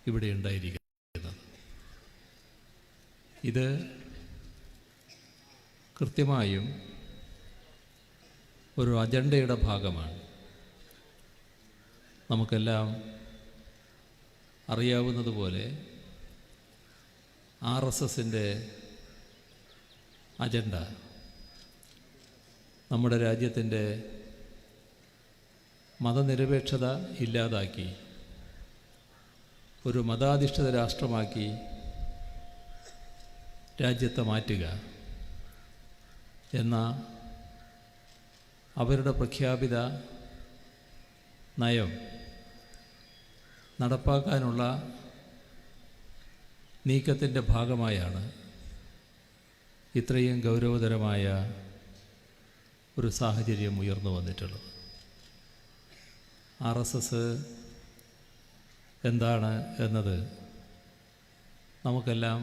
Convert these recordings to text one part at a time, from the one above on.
ഇവിടെ ഉണ്ടായിരിക്കുന്നത്. ഇത് കൃത്യമായും ഒരു അജണ്ടയുടെ ഭാഗമാണ്. നമുക്കെല്ലാം അറിയാവുന്നതുപോലെ RSSൻ്റെ അജണ്ട നമ്മുടെ രാജ്യത്തിൻ്റെ മതനിരപേക്ഷത ഇല്ലാതാക്കി ഒരു മതാധിഷ്ഠിത രാഷ്ട്രമാക്കി രാജ്യത്തെ മാറ്റുക എന്ന അവരുടെ പ്രഖ്യാപിത നയം നടപ്പാക്കാനുള്ള നീക്കത്തിൻ്റെ ഭാഗമായാണ് ഇത്രയും ഗൗരവതരമായ ഒരു സാഹചര്യം ഉയർന്നു വന്നിട്ടുള്ളത്. RSS എന്താണ് എന്നത് നമുക്കെല്ലാം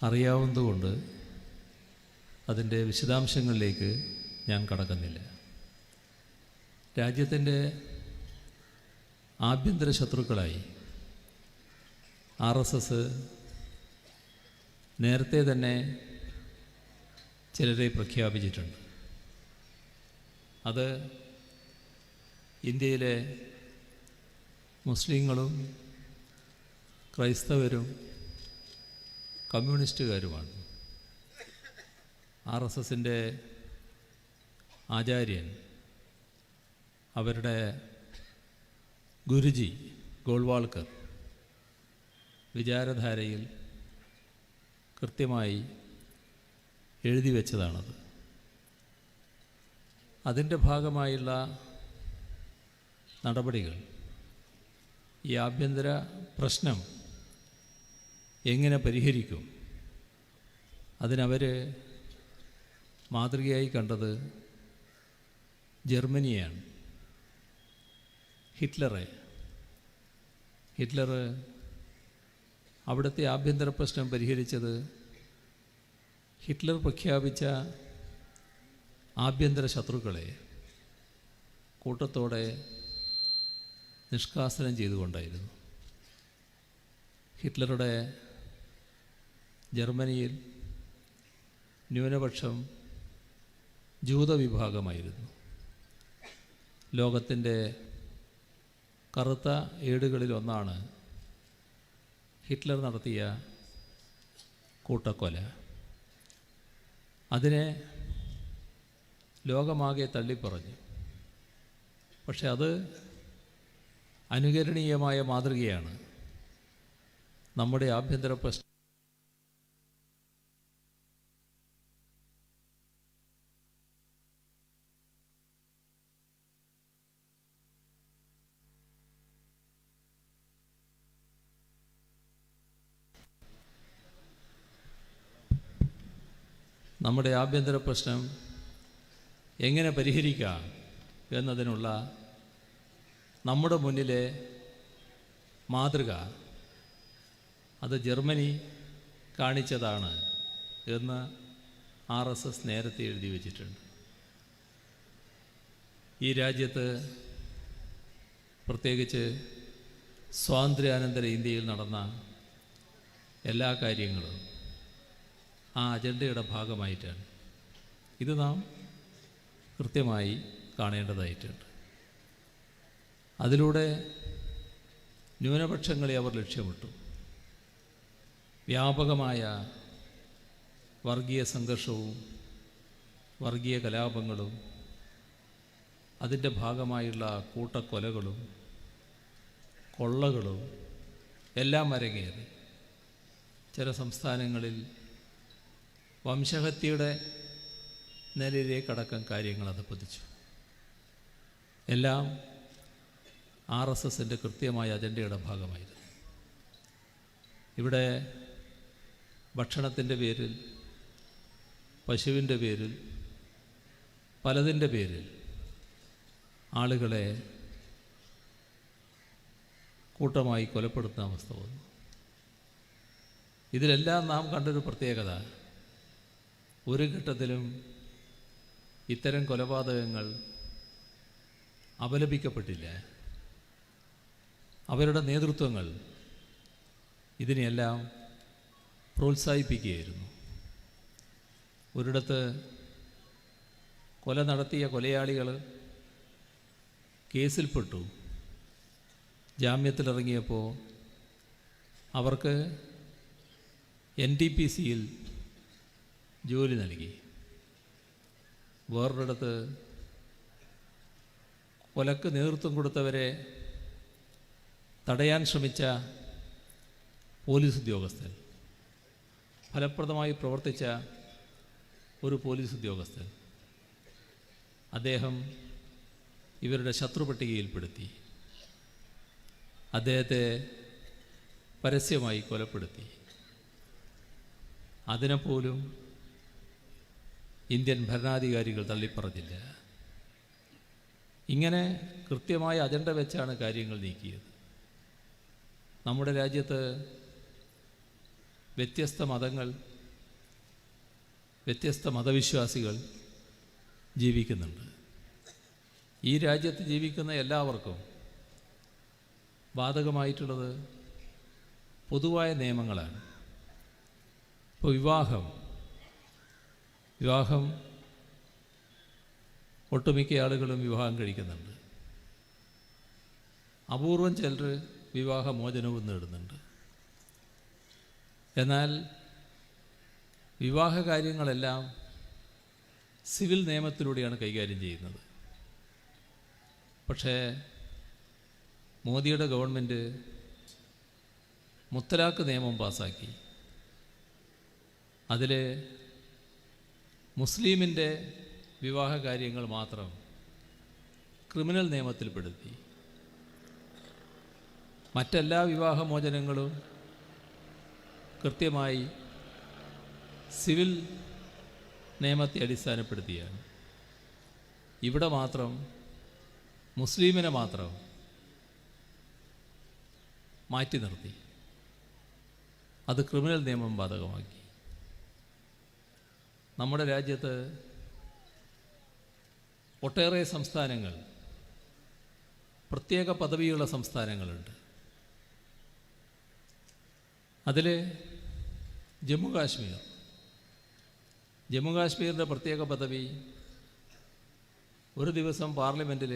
അറിയാവുന്നതുകൊണ്ട് അതിൻ്റെ വിശദാംശങ്ങളിലേക്ക് ഞാൻ കടക്കുന്നില്ല. രാജ്യത്തിൻ്റെ ആഭ്യന്തര ശത്രുക്കളായി RSS നേരത്തെ തന്നെ ചിലരെ പ്രഖ്യാപിച്ചിട്ടുണ്ട്. അത് ഇന്ത്യയിലെ മുസ്ലിങ്ങളും ക്രൈസ്തവരും കമ്മ്യൂണിസ്റ്റുകാരുമാണ്. RSSൻ്റെ ആചാര്യൻ, അവരുടെ ഗുരുജി ഗോൾവാൾക്കർ വിചാരധാരയിൽ കൃത്യമായി എഴുതി വച്ചതാണത്. അതിൻ്റെ ഭാഗമായുള്ള നടപടികൾ ഈ ആഭ്യന്തര പ്രശ്നം എങ്ങനെ പരിഹരിക്കും, അതിനവർ മാതൃകയായി കണ്ടത് ജർമ്മനിയാണ്. ഹിറ്റ്ലർ അവിടുത്തെ ആഭ്യന്തര പ്രശ്നം പരിഹരിച്ചത് ഹിറ്റ്ലർ പ്രഖ്യാപിച്ച ആഭ്യന്തര ശത്രുക്കളെ കൂട്ടത്തോടെ നിഷ്കാസനം ചെയ്തുകൊണ്ടായിരുന്നു. ഹിറ്റ്ലറുടെ ജർമ്മനിയിൽ ന്യൂനപക്ഷം ജൂത വിഭാഗമായിരുന്നു. ലോകത്തിൻ്റെ കറുത്ത ഏടുകളിലൊന്നാണ് ഹിറ്റ്ലർ നടത്തിയ കൂട്ടക്കൊല. അതിനെ ലോകമാകെ തള്ളിപ്പറഞ്ഞു. പക്ഷെ അത് അനുകരണീയമായ മാതൃകയാണ്. നമ്മുടെ ആഭ്യന്തര പ്രശ്നം എങ്ങനെ പരിഹരിക്കാം എന്നതിനുള്ള നമ്മുടെ മുന്നിലെ മാതൃക അത് ജർമ്മനി കാണിച്ചതാണ് എന്ന് RSS നേരത്തെ എഴുതി വച്ചിട്ടുണ്ട്. ഈ രാജ്യത്ത് പ്രത്യേകിച്ച് സ്വാതന്ത്ര്യാനന്തര ഇന്ത്യയിൽ നടന്ന എല്ലാ കാര്യങ്ങളും ആ അജണ്ടയുടെ ഭാഗമായിട്ടാണ്. ഇത് നാം കൃത്യമായി കാണേണ്ടതായിട്ടുണ്ട്. അതിലൂടെ ന്യൂനപക്ഷങ്ങളെ അവർ ലക്ഷ്യമിട്ടു. വ്യാപകമായ വർഗീയ സംഘർഷവും വർഗീയ കലാപങ്ങളും അതിൻ്റെ ഭാഗമായുള്ള കൂട്ടക്കൊലകളും കൊള്ളകളും എല്ലാം അരങ്ങേറി. ചില സംസ്ഥാനങ്ങളിൽ വംശഹത്യയുടെ നിലയിലേക്കടക്കം കാര്യങ്ങൾ അധപ്പതിച്ചു. എല്ലാം RSSൻ്റെ കൃത്യമായ അജണ്ടയുടെ ഭാഗമായിരുന്നു. ഇവിടെ ഭക്ഷണത്തിൻ്റെ പേരിൽ, പശുവിൻ്റെ പേരിൽ, പലതിൻ്റെ പേരിൽ ആളുകളെ കൂട്ടമായി കൊലപ്പെടുത്തുന്ന അവസ്ഥ വന്നു. ഇതിലെല്ലാം നാം കണ്ടൊരു പ്രത്യേകത, ഒരു ഘട്ടത്തിലും ഇത്തരം കൊലപാതകങ്ങൾ അപലപിക്കപ്പെട്ടില്ല. അവരുടെ നേതൃത്വങ്ങൾ ഇതിനെയെല്ലാം പ്രോത്സാഹിപ്പിക്കുകയായിരുന്നു. ഒരിടത്ത് കൊല നടത്തിയ കൊലയാളികൾ കേസിൽപ്പെട്ടു. ജാമ്യത്തിലിറങ്ങിയപ്പോൾ അവർക്ക് NTPCയിൽ ജോലി നൽകി. വേറൊരിടത്ത് കൊലക്ക് നേതൃത്വം കൊടുത്തവരെ തടയാൻ ശ്രമിച്ച പോലീസ് ഉദ്യോഗസ്ഥൻ, ഫലപ്രദമായി പ്രവർത്തിച്ച ഒരു പോലീസ് ഉദ്യോഗസ്ഥൻ, അദ്ദേഹം ഇവരുടെ ശത്രുപട്ടികയിൽപ്പെടുത്തി. അദ്ദേഹത്തെ പരസ്യമായി കൊലപ്പെടുത്തി. അതിനെപ്പോലും ഇന്ത്യൻ ഭരണാധികാരികൾ തള്ളിപ്പറഞ്ഞില്ല. ഇങ്ങനെ കൃത്യമായ അജണ്ട വെച്ചാണ് കാര്യങ്ങൾ നീക്കിയത്. നമ്മുടെ രാജ്യത്ത് വ്യത്യസ്ത മതങ്ങൾ, വ്യത്യസ്ത മതവിശ്വാസികൾ ജീവിക്കുന്നുണ്ട്. ഈ രാജ്യത്ത് ജീവിക്കുന്ന എല്ലാവർക്കും ബാധകമായിട്ടുള്ളത് പൊതുവായ നിയമങ്ങളാണ്. ഇപ്പോൾ വിവാഹം ഒട്ടുമിക്ക ആളുകളും വിവാഹം കഴിക്കുന്നുണ്ട്. അപൂർവം ചിലർ വിവാഹമോചനവും നേടുന്നുണ്ട്. എന്നാൽ വിവാഹ കാര്യങ്ങളെല്ലാം സിവിൽ നിയമത്തിലൂടെയാണ് കൈകാര്യം ചെയ്യുന്നത്. പക്ഷേ മോദിയുടെ ഗവൺമെൻറ് മുത്തലാഖ് നിയമം പാസാക്കി. അതിൽ മുസ്ലിമിൻ്റെ വിവാഹ കാര്യങ്ങൾ മാത്രം ക്രിമിനൽ നിയമത്തിൽപ്പെടുത്തി. മറ്റെല്ലാ വിവാഹമോചനങ്ങളും കൃത്യമായി സിവിൽ നിയമത്തെ അടിസ്ഥാനപ്പെടുത്തിയാണ്. ഇവിടെ മാത്രം മുസ്ലിമിനെ മാത്രം മാറ്റി നിർത്തി. അത് ക്രിമിനൽ നിയമം ബാധകമാക്കി. നമ്മുടെ രാജ്യത്ത് ഒട്ടേറെ സംസ്ഥാനങ്ങൾ, പ്രത്യേക പദവിയുള്ള സംസ്ഥാനങ്ങളുണ്ട്. അതിൽ ജമ്മു കാശ്മീരിൻ്റെ പ്രത്യേക പദവി ഒരു ദിവസം പാർലമെൻറ്റിൽ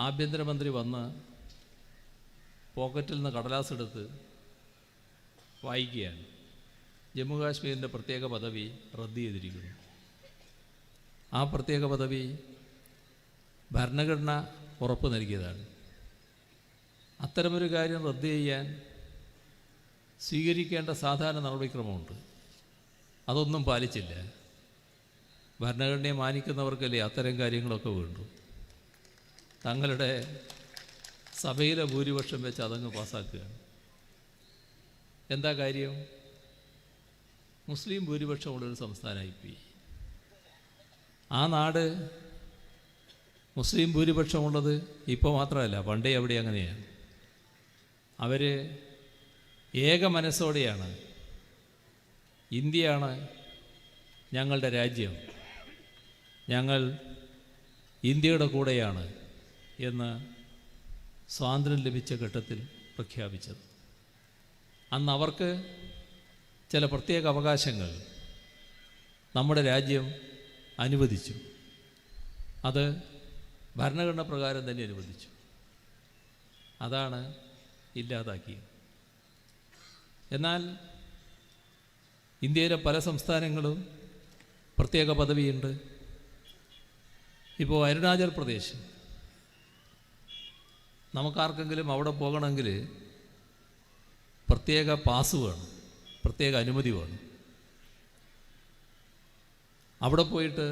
ആഭ്യന്തരമന്ത്രി വന്ന് പോക്കറ്റിൽ നിന്ന് കടലാസ് എടുത്ത് വായിക്കുകയാണ്. ജമ്മു കാശ്മീരിൻ്റെ പ്രത്യേക പദവി റദ്ദ് ചെയ്തിരിക്കുന്നു. ആ പ്രത്യേക പദവി ഭരണഘടന ഉറപ്പ് നൽകിയതാണ്. അത്തരമൊരു കാര്യം റദ്ദ് ചെയ്യാൻ സ്വീകരിക്കേണ്ട സാധാരണ നടപടിക്രമമുണ്ട്. അതൊന്നും പാലിച്ചില്ല. ഭരണഘടനയെ മാനിക്കുന്നവർക്കല്ലേ അത്തരം കാര്യങ്ങളൊക്കെ വേണ്ടു. തങ്ങളുടെ സഭയിലെ ഭൂരിപക്ഷം വെച്ച് അതങ്ങ് പാസ്സാക്കുകയാണ്. എന്താ കാര്യം? മുസ്ലിം ഭൂരിപക്ഷമുള്ളൊരു സംസ്ഥാനമായിപ്പോയി. ആ നാട് മുസ്ലിം ഭൂരിപക്ഷമുള്ളത് ഇപ്പോൾ മാത്രമല്ല, പണ്ടേ അവിടെ അങ്ങനെയാണ്. അവർ ഏക മനസ്സോടെയാണ് ഇന്ത്യയാണ് ഞങ്ങളുടെ രാജ്യം, ഞങ്ങൾ ഇന്ത്യയുടെ കൂടെയാണ് എന്ന് സ്വാതന്ത്ര്യം ലഭിച്ച ഘട്ടത്തിൽ പ്രഖ്യാപിച്ചത്. അന്ന് അവർക്ക് ചില പ്രത്യേക അവകാശങ്ങൾ നമ്മുടെ രാജ്യം അനുവദിച്ചു. അത് ഭരണഘടന പ്രകാരം തന്നെ അനുവദിച്ചു. അതാണ് ഇല്ലാതാക്കിയത്. എന്നാൽ ഇന്ത്യയിലെ പല സംസ്ഥാനങ്ങളും പ്രത്യേക പദവിയുണ്ട്. ഇപ്പോൾ അരുണാചൽ പ്രദേശ്, നമുക്കാർക്കെങ്കിലും അവിടെ പോകണമെങ്കിൽ പ്രത്യേക പാസ് വേണം, പ്രത്യേക അനുമതി വേണം. അവിടെ പോയിട്ട്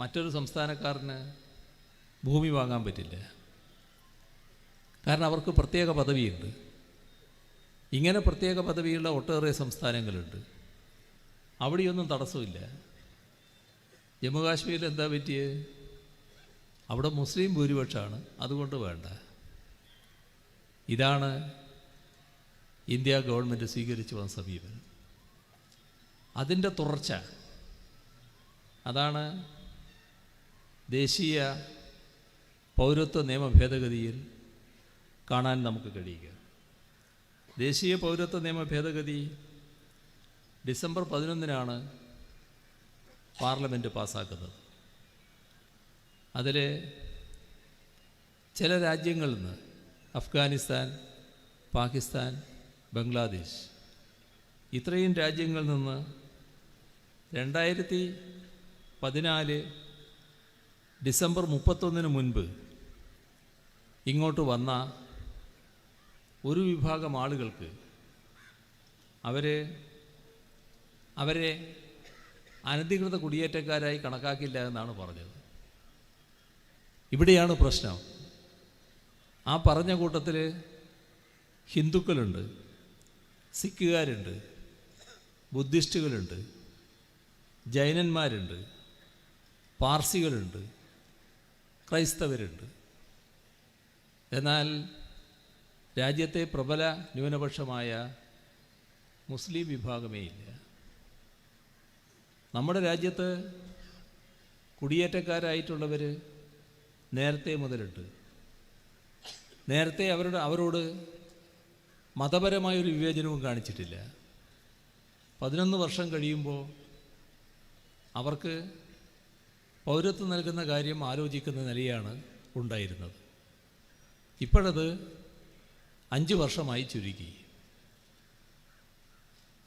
മറ്റൊരു സംസ്ഥാനക്കാരന് ഭൂമി വാങ്ങാൻ പറ്റില്ല. കാരണം അവർക്ക് പ്രത്യേക പദവിയുണ്ട്. ഇങ്ങനെ പ്രത്യേക പദവിയുള്ള ഒട്ടേറെ സംസ്ഥാനങ്ങളുണ്ട്. അവിടെയൊന്നും തടസ്സമില്ല. ജമ്മു കാശ്മീരിൽ എന്താ പറ്റിയത്? അവിടെ മുസ്ലിം ഭൂരിപക്ഷമാണ്, അതുകൊണ്ട് വേണ്ട. ഇതാണ് ഇന്ത്യ ഗവൺമെൻറ് സ്വീകരിച്ചു വന്ന സമീപനം. അതിൻ്റെ തുടർച്ച അതാണ് ദേശീയ പൗരത്വ നിയമ ഭേദഗതിയിൽ കാണാൻ നമുക്ക് കഴിയുക. ദേശീയ പൗരത്വ നിയമ ഭേദഗതി ഡിസംബർ 11 പാർലമെൻറ്റ് പാസ്സാക്കുന്നത്. അതിൽ ചില രാജ്യങ്ങളിൽ നിന്ന് അഫ്ഗാനിസ്ഥാൻ, പാകിസ്ഥാൻ, ബംഗ്ലാദേശ് ഇത്രയും രാജ്യങ്ങളിൽ നിന്ന് 2014 ഡിസംബർ 31 മുൻപ് ഇങ്ങോട്ട് വന്ന ഒരു വിഭാഗം ആളുകൾക്ക് അവരെ അനധികൃത കുടിയേറ്റക്കാരായി കണക്കാക്കില്ല എന്നാണ് പറഞ്ഞത്. ഇവിടെയാണ് പ്രശ്നം. ആ പറഞ്ഞ കൂട്ടത്തിൽ ഹിന്ദുക്കളുണ്ട്, സിഖുകാരുണ്ട്, ബുദ്ധിസ്റ്റുകളുണ്ട്, ജൈനന്മാരുണ്ട്, പാർസികളുണ്ട്, ക്രൈസ്തവരുണ്ട്. എന്നാൽ രാജ്യത്തെ പ്രബല ന്യൂനപക്ഷമായ മുസ്ലിം വിഭാഗമേ ഇല്ല. നമ്മുടെ രാജ്യത്ത് കുടിയേറ്റക്കാരായിട്ടുള്ളവർ നേരത്തെ മുതലുണ്ട്. നേരത്തെ അവരോട് മതപരമായൊരു വിവേചനവും കാണിച്ചിട്ടില്ല. 11 വർഷം കഴിയുമ്പോൾ അവർക്ക് പൗരത്വം നൽകുന്ന കാര്യം ആലോചിക്കുന്ന നിലയാണ് ഉണ്ടായിരുന്നത്. ഇപ്പോഴത് 5 വർഷമായി ചുരുക്കി.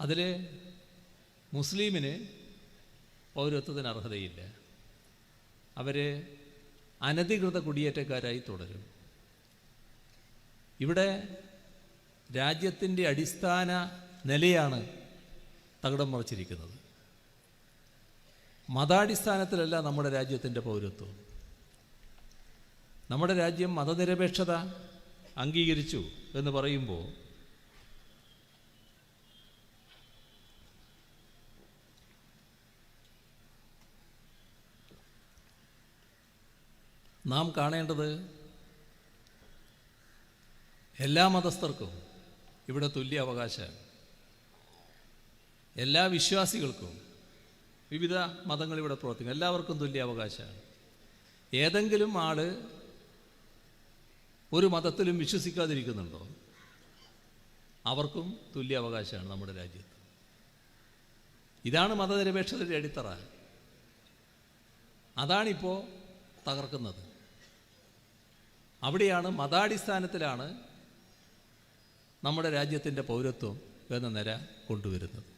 അതിൽ മുസ്ലിമിന് പൗരത്വത്തിന് അർഹതയില്ല. അവർ അനധികൃത കുടിയേറ്റക്കാരായി തുടരും. ഇവിടെ രാജ്യത്തിൻ്റെ അടിസ്ഥാന നിലയാണ് തകിടം മറിച്ചിരിക്കുന്നത്. മതാടിസ്ഥാനത്തിലല്ല നമ്മുടെ രാജ്യത്തിൻ്റെ പൗരത്വം. നമ്മുടെ രാജ്യം മതനിരപേക്ഷത അംഗീകരിച്ചു എന്ന് പറയുമ്പോൾ നാം കാണേണ്ടത് എല്ലാ മതസ്ഥർക്കും ഇവിടെ തുല്യ അവകാശമാണ്. എല്ലാ വിശ്വാസികൾക്കും, വിവിധ മതങ്ങൾ ഇവിടെ പ്രവർത്തിക്കും, എല്ലാവർക്കും തുല്യ അവകാശമാണ്. ഏതെങ്കിലും ആൾ ഒരു മതത്തിലും വിശ്വസിക്കാതിരിക്കുന്നുണ്ടോ? അവർക്കും തുല്യ അവകാശമാണ് നമ്മുടെ രാജ്യത്ത്. ഇതാണ് മതനിരപേക്ഷതയുടെ അടിത്തറ. അതാണിപ്പോൾ തകർക്കുന്നത്. അവിടെയാണ് മതാടിസ്ഥാനത്തിലാണ് നമ്മുടെ രാജ്യത്തിൻ്റെ പൗരത്വം എന്ന നില കൊണ്ടുവരുന്നത്.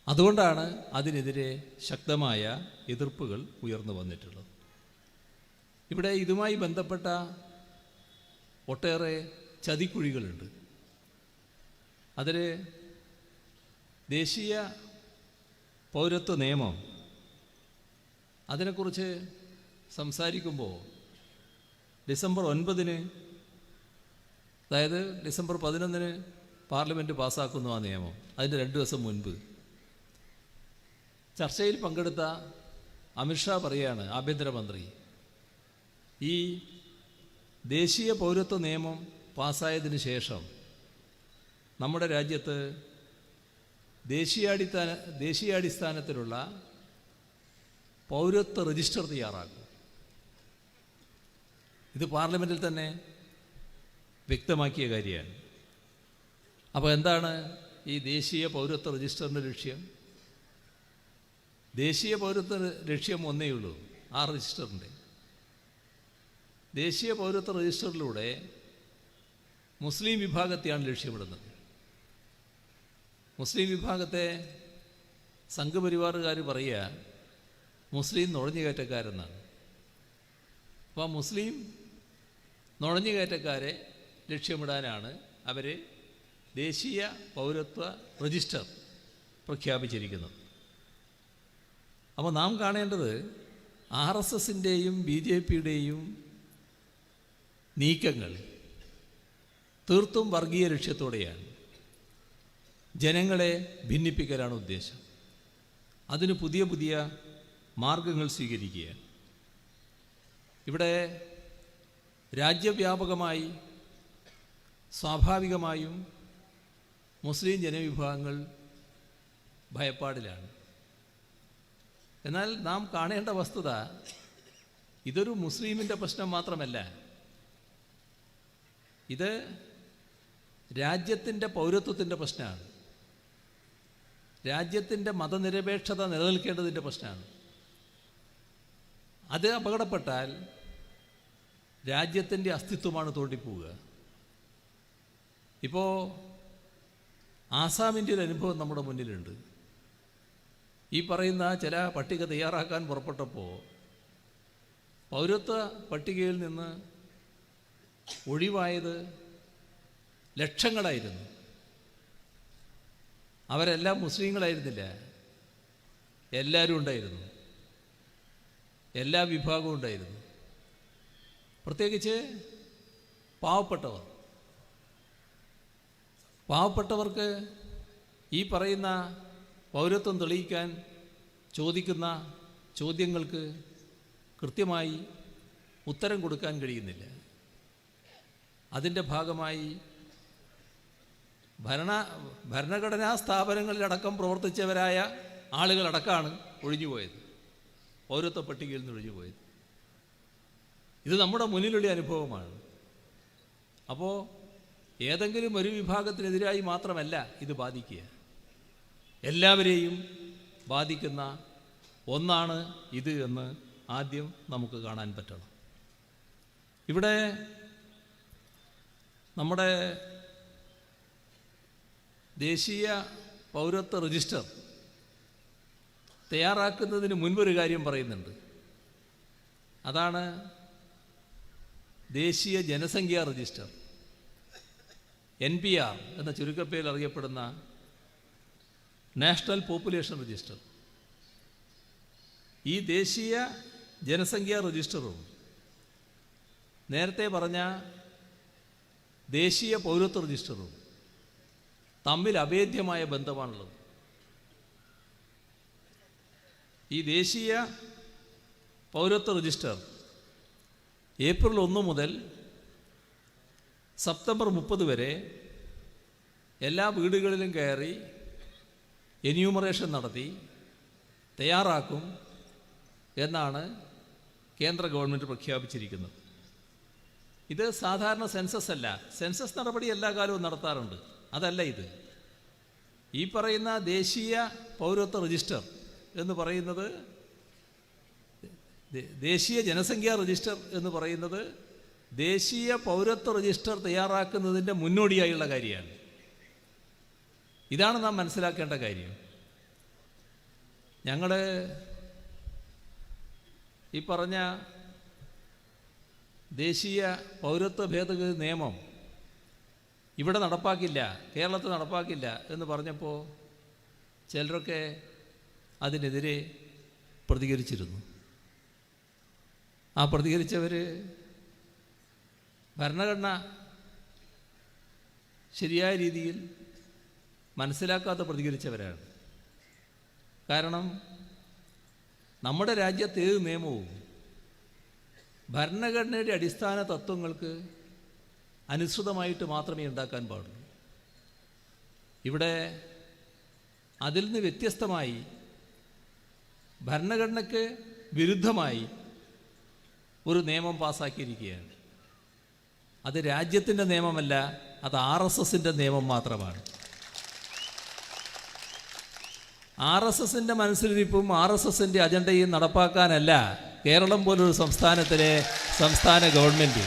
അതുകൊണ്ടാണ് അതിനെതിരെ ശക്തമായ എതിർപ്പുകൾ ഉയർന്നു വന്നിട്ടുള്ളത്. ഇവിടെ ഇതുമായി ബന്ധപ്പെട്ട ഒട്ടേറെ ചതിക്കുഴികളുണ്ട്. അതിൽ ദേശീയ പൗരത്വ നിയമം, അതിനെക്കുറിച്ച് സംസാരിക്കുമ്പോൾ ഡിസംബർ 9, അതായത് ഡിസംബർ 11 പാർലമെൻറ്റ് പാസ്സാക്കുന്നു ആ നിയമം. അതിൻ്റെ 2 ദിവസം മുൻപ് ചർച്ചയിൽ പങ്കെടുത്ത അമിത്ഷാ പറയാണ്, ആഭ്യന്തരമന്ത്രി, ഈ ദേശീയ പൗരത്വ നിയമം പാസ്സായതിന് ശേഷം നമ്മുടെ രാജ്യത്ത് ദേശീയാടിസ്ഥാനത്തിലുള്ള പൗരത്വ രജിസ്റ്റർ തയ്യാറാക്കും. ഇത് പാർലമെൻറ്റിൽ തന്നെ വ്യക്തമാക്കിയ കാര്യമാണ്. അപ്പോൾ എന്താണ് ഈ ദേശീയ പൗരത്വ രജിസ്റ്ററിൻ്റെ ലക്ഷ്യം? ദേശീയ പൗരത്വ ലക്ഷ്യം ഒന്നേ ഉള്ളൂ, ആ രജിസ്റ്ററിൻ്റെ. ദേശീയ പൗരത്വ രജിസ്റ്ററിലൂടെ മുസ്ലിം വിഭാഗത്തെയാണ് ലക്ഷ്യമിടുന്നത്. മുസ്ലിം വിഭാഗത്തെ സംഘപരിവാറുകാർ പറയുക മുസ്ലിം നുഴഞ്ഞുകയറ്റക്കാരെന്നാണ്. അപ്പോൾ മുസ്ലിം നുഴഞ്ഞുകയറ്റക്കാരെ ലക്ഷ്യമിടാനാണ് അവർ ദേശീയ പൗരത്വ രജിസ്റ്റർ പ്രഖ്യാപിച്ചിരിക്കുന്നത്. അപ്പോൾ നാം കാണേണ്ടത് RSSൻ്റെയും BJPയുടെയും നീക്കങ്ങൾ തീർത്തും വർഗീയ ലക്ഷ്യത്തോടെയാണ്. ജനങ്ങളെ ഭിന്നിപ്പിക്കലാണ് ഉദ്ദേശം. അതിന് പുതിയ പുതിയ മാർഗങ്ങൾ സ്വീകരിക്കുകയാണ്. ഇവിടെ രാജ്യവ്യാപകമായി സ്വാഭാവികമായും മുസ്ലിം ജനവിഭാഗങ്ങൾ ഭയപ്പാടിലാണ്. എന്നാൽ നാം കാണേണ്ട വസ്തുത, ഇതൊരു മുസ്ലിമിൻ്റെ പ്രശ്നം മാത്രമല്ല. ഇത് രാജ്യത്തിൻ്റെ പൗരത്വത്തിൻ്റെ പ്രശ്നമാണ്. രാജ്യത്തിൻ്റെ മതനിരപേക്ഷത നിലനിൽക്കേണ്ടതിൻ്റെ പ്രശ്നമാണ്. അത് അപകടപ്പെട്ടാൽ രാജ്യത്തിൻ്റെ അസ്തിത്വമാണ് തോണ്ടിപ്പോവുക. ഇപ്പോൾ ആസാമിൻ്റെ ഒരു അനുഭവം നമ്മുടെ മുന്നിലുണ്ട്. ഈ പറയുന്ന ചില പട്ടിക തയ്യാറാക്കാൻ പുറപ്പെട്ടപ്പോൾ പൗരത്വ പട്ടികയിൽ നിന്ന് ഒഴിവായത് ലക്ഷങ്ങളായിരുന്നു. അവരെല്ലാം മുസ്ലിങ്ങളായിരുന്നില്ല, എല്ലാവരും ഉണ്ടായിരുന്നു, എല്ലാ വിഭാഗവും ഉണ്ടായിരുന്നു. പ്രത്യേകിച്ച് പാവപ്പെട്ടവർക്ക് ഈ പറയുന്ന പൗരത്വം തെളിയിക്കാൻ ചോദിക്കുന്ന ചോദ്യങ്ങൾക്ക് കൃത്യമായി ഉത്തരം കൊടുക്കാൻ കഴിയുന്നില്ല. അതിൻ്റെ ഭാഗമായി ഭരണഘടനാ സ്ഥാപനങ്ങളിലടക്കം പ്രവർത്തിച്ചവരായ ആളുകളടക്കമാണ് ഒഴിഞ്ഞുപോയത്, പൗരത്വ പട്ടികയിൽ നിന്ന് ഒഴിഞ്ഞുപോയത്. ഇത് നമ്മുടെ മുന്നിലുള്ള അനുഭവമാണ്. അപ്പോൾ ഏതെങ്കിലും ഒരു വിഭാഗത്തിനെതിരായി മാത്രമല്ല ഇത് ബാധിക്കുക, എല്ലാവരെയും ബാധിക്കുന്ന ഒന്നാണ് ഇത് എന്ന് ആദ്യം നമുക്ക് കാണാൻ പറ്റണം. ഇവിടെ നമ്മുടെ ദേശീയ പൗരത്വ രജിസ്റ്റർ തയ്യാറാക്കുന്നതിന് മുൻപൊരു കാര്യം പറയുന്നുണ്ട്. അതാണ് ദേശീയ ജനസംഖ്യാ രജിസ്റ്റർ, NPR എന്ന ചുരുക്കപ്പേരിൽ അറിയപ്പെടുന്ന നാഷണൽ പോപ്പുലേഷൻ രജിസ്റ്റർ. ഈ ദേശീയ ജനസംഖ്യാ രജിസ്റ്ററും നേരത്തെ പറഞ്ഞ ദേശീയ പൗരത്വ രജിസ്റ്ററും തമ്മിൽ അഭേദ്യമായ ബന്ധമാണുള്ളത്. ഈ ദേശീയ പൗരത്വ രജിസ്റ്റർ ഏപ്രിൽ 1 മുതൽ സെപ്റ്റംബർ 30 വരെ എല്ലാ വീടുകളിലും കയറി എന്യൂമറേഷൻ നടത്തി തയ്യാറാക്കും എന്നാണ് കേന്ദ്ര ഗവൺമെൻറ് പ്രഖ്യാപിച്ചിരിക്കുന്നത്. ഇത് സാധാരണ സെൻസസ് അല്ല. സെൻസസ് നടപടി എല്ലാ കാലവും നടത്താറുണ്ട്, അതല്ല ഇത്. ഈ പറയുന്ന ദേശീയ പൗരത്വ രജിസ്റ്റർ എന്ന് പറയുന്നത്, ദേശീയ ജനസംഖ്യാ രജിസ്റ്റർ എന്ന് പറയുന്നത് ദേശീയ പൗരത്വ രജിസ്റ്റർ തയ്യാറാക്കുന്നതിൻ്റെ മുന്നോടിയായുള്ള കാര്യമാണ്. ഇതാണ് നാം മനസ്സിലാക്കേണ്ട കാര്യം. ഞങ്ങൾ ഈ പറഞ്ഞ ദേശീയ പൗരത്വ ഭേദഗതി നിയമം ഇവിടെ നടപ്പാക്കില്ല, കേരളത്തിൽ നടപ്പാക്കില്ല എന്ന് പറഞ്ഞപ്പോൾ ചിലരൊക്കെ അതിനെതിരെ പ്രതികരിച്ചിരുന്നു. ആ പ്രതികരിച്ചവർ ഭരണഘടന ശരിയായ രീതിയിൽ മനസ്സിലാക്കാതെ പ്രതികരിച്ചവരാണ്. കാരണം നമ്മുടെ രാജ്യത്ത് ഏത് നിയമവും ഭരണഘടനയുടെ അടിസ്ഥാന തത്വങ്ങൾക്ക് അനുസൃതമായിട്ട് മാത്രമേ ഉണ്ടാക്കാൻ പാടുള്ളൂ. ഇവിടെ അതിൽ നിന്ന് വ്യത്യസ്തമായി ഭരണഘടനയ്ക്ക് വിരുദ്ധമായി ഒരു നിയമം പാസ്സാക്കിയിരിക്കുകയാണ്. അത് രാജ്യത്തിൻ്റെ നിയമമല്ല, അത് RSSൻ്റെ നിയമം മാത്രമാണ്. RSSൻ്റെ മനസ്സിലിരിപ്പും RSSൻ്റെ അജണ്ടയും നടപ്പാക്കാനല്ല കേരളം പോലൊരു സംസ്ഥാനത്തിലെ സംസ്ഥാന ഗവൺമെൻറ്.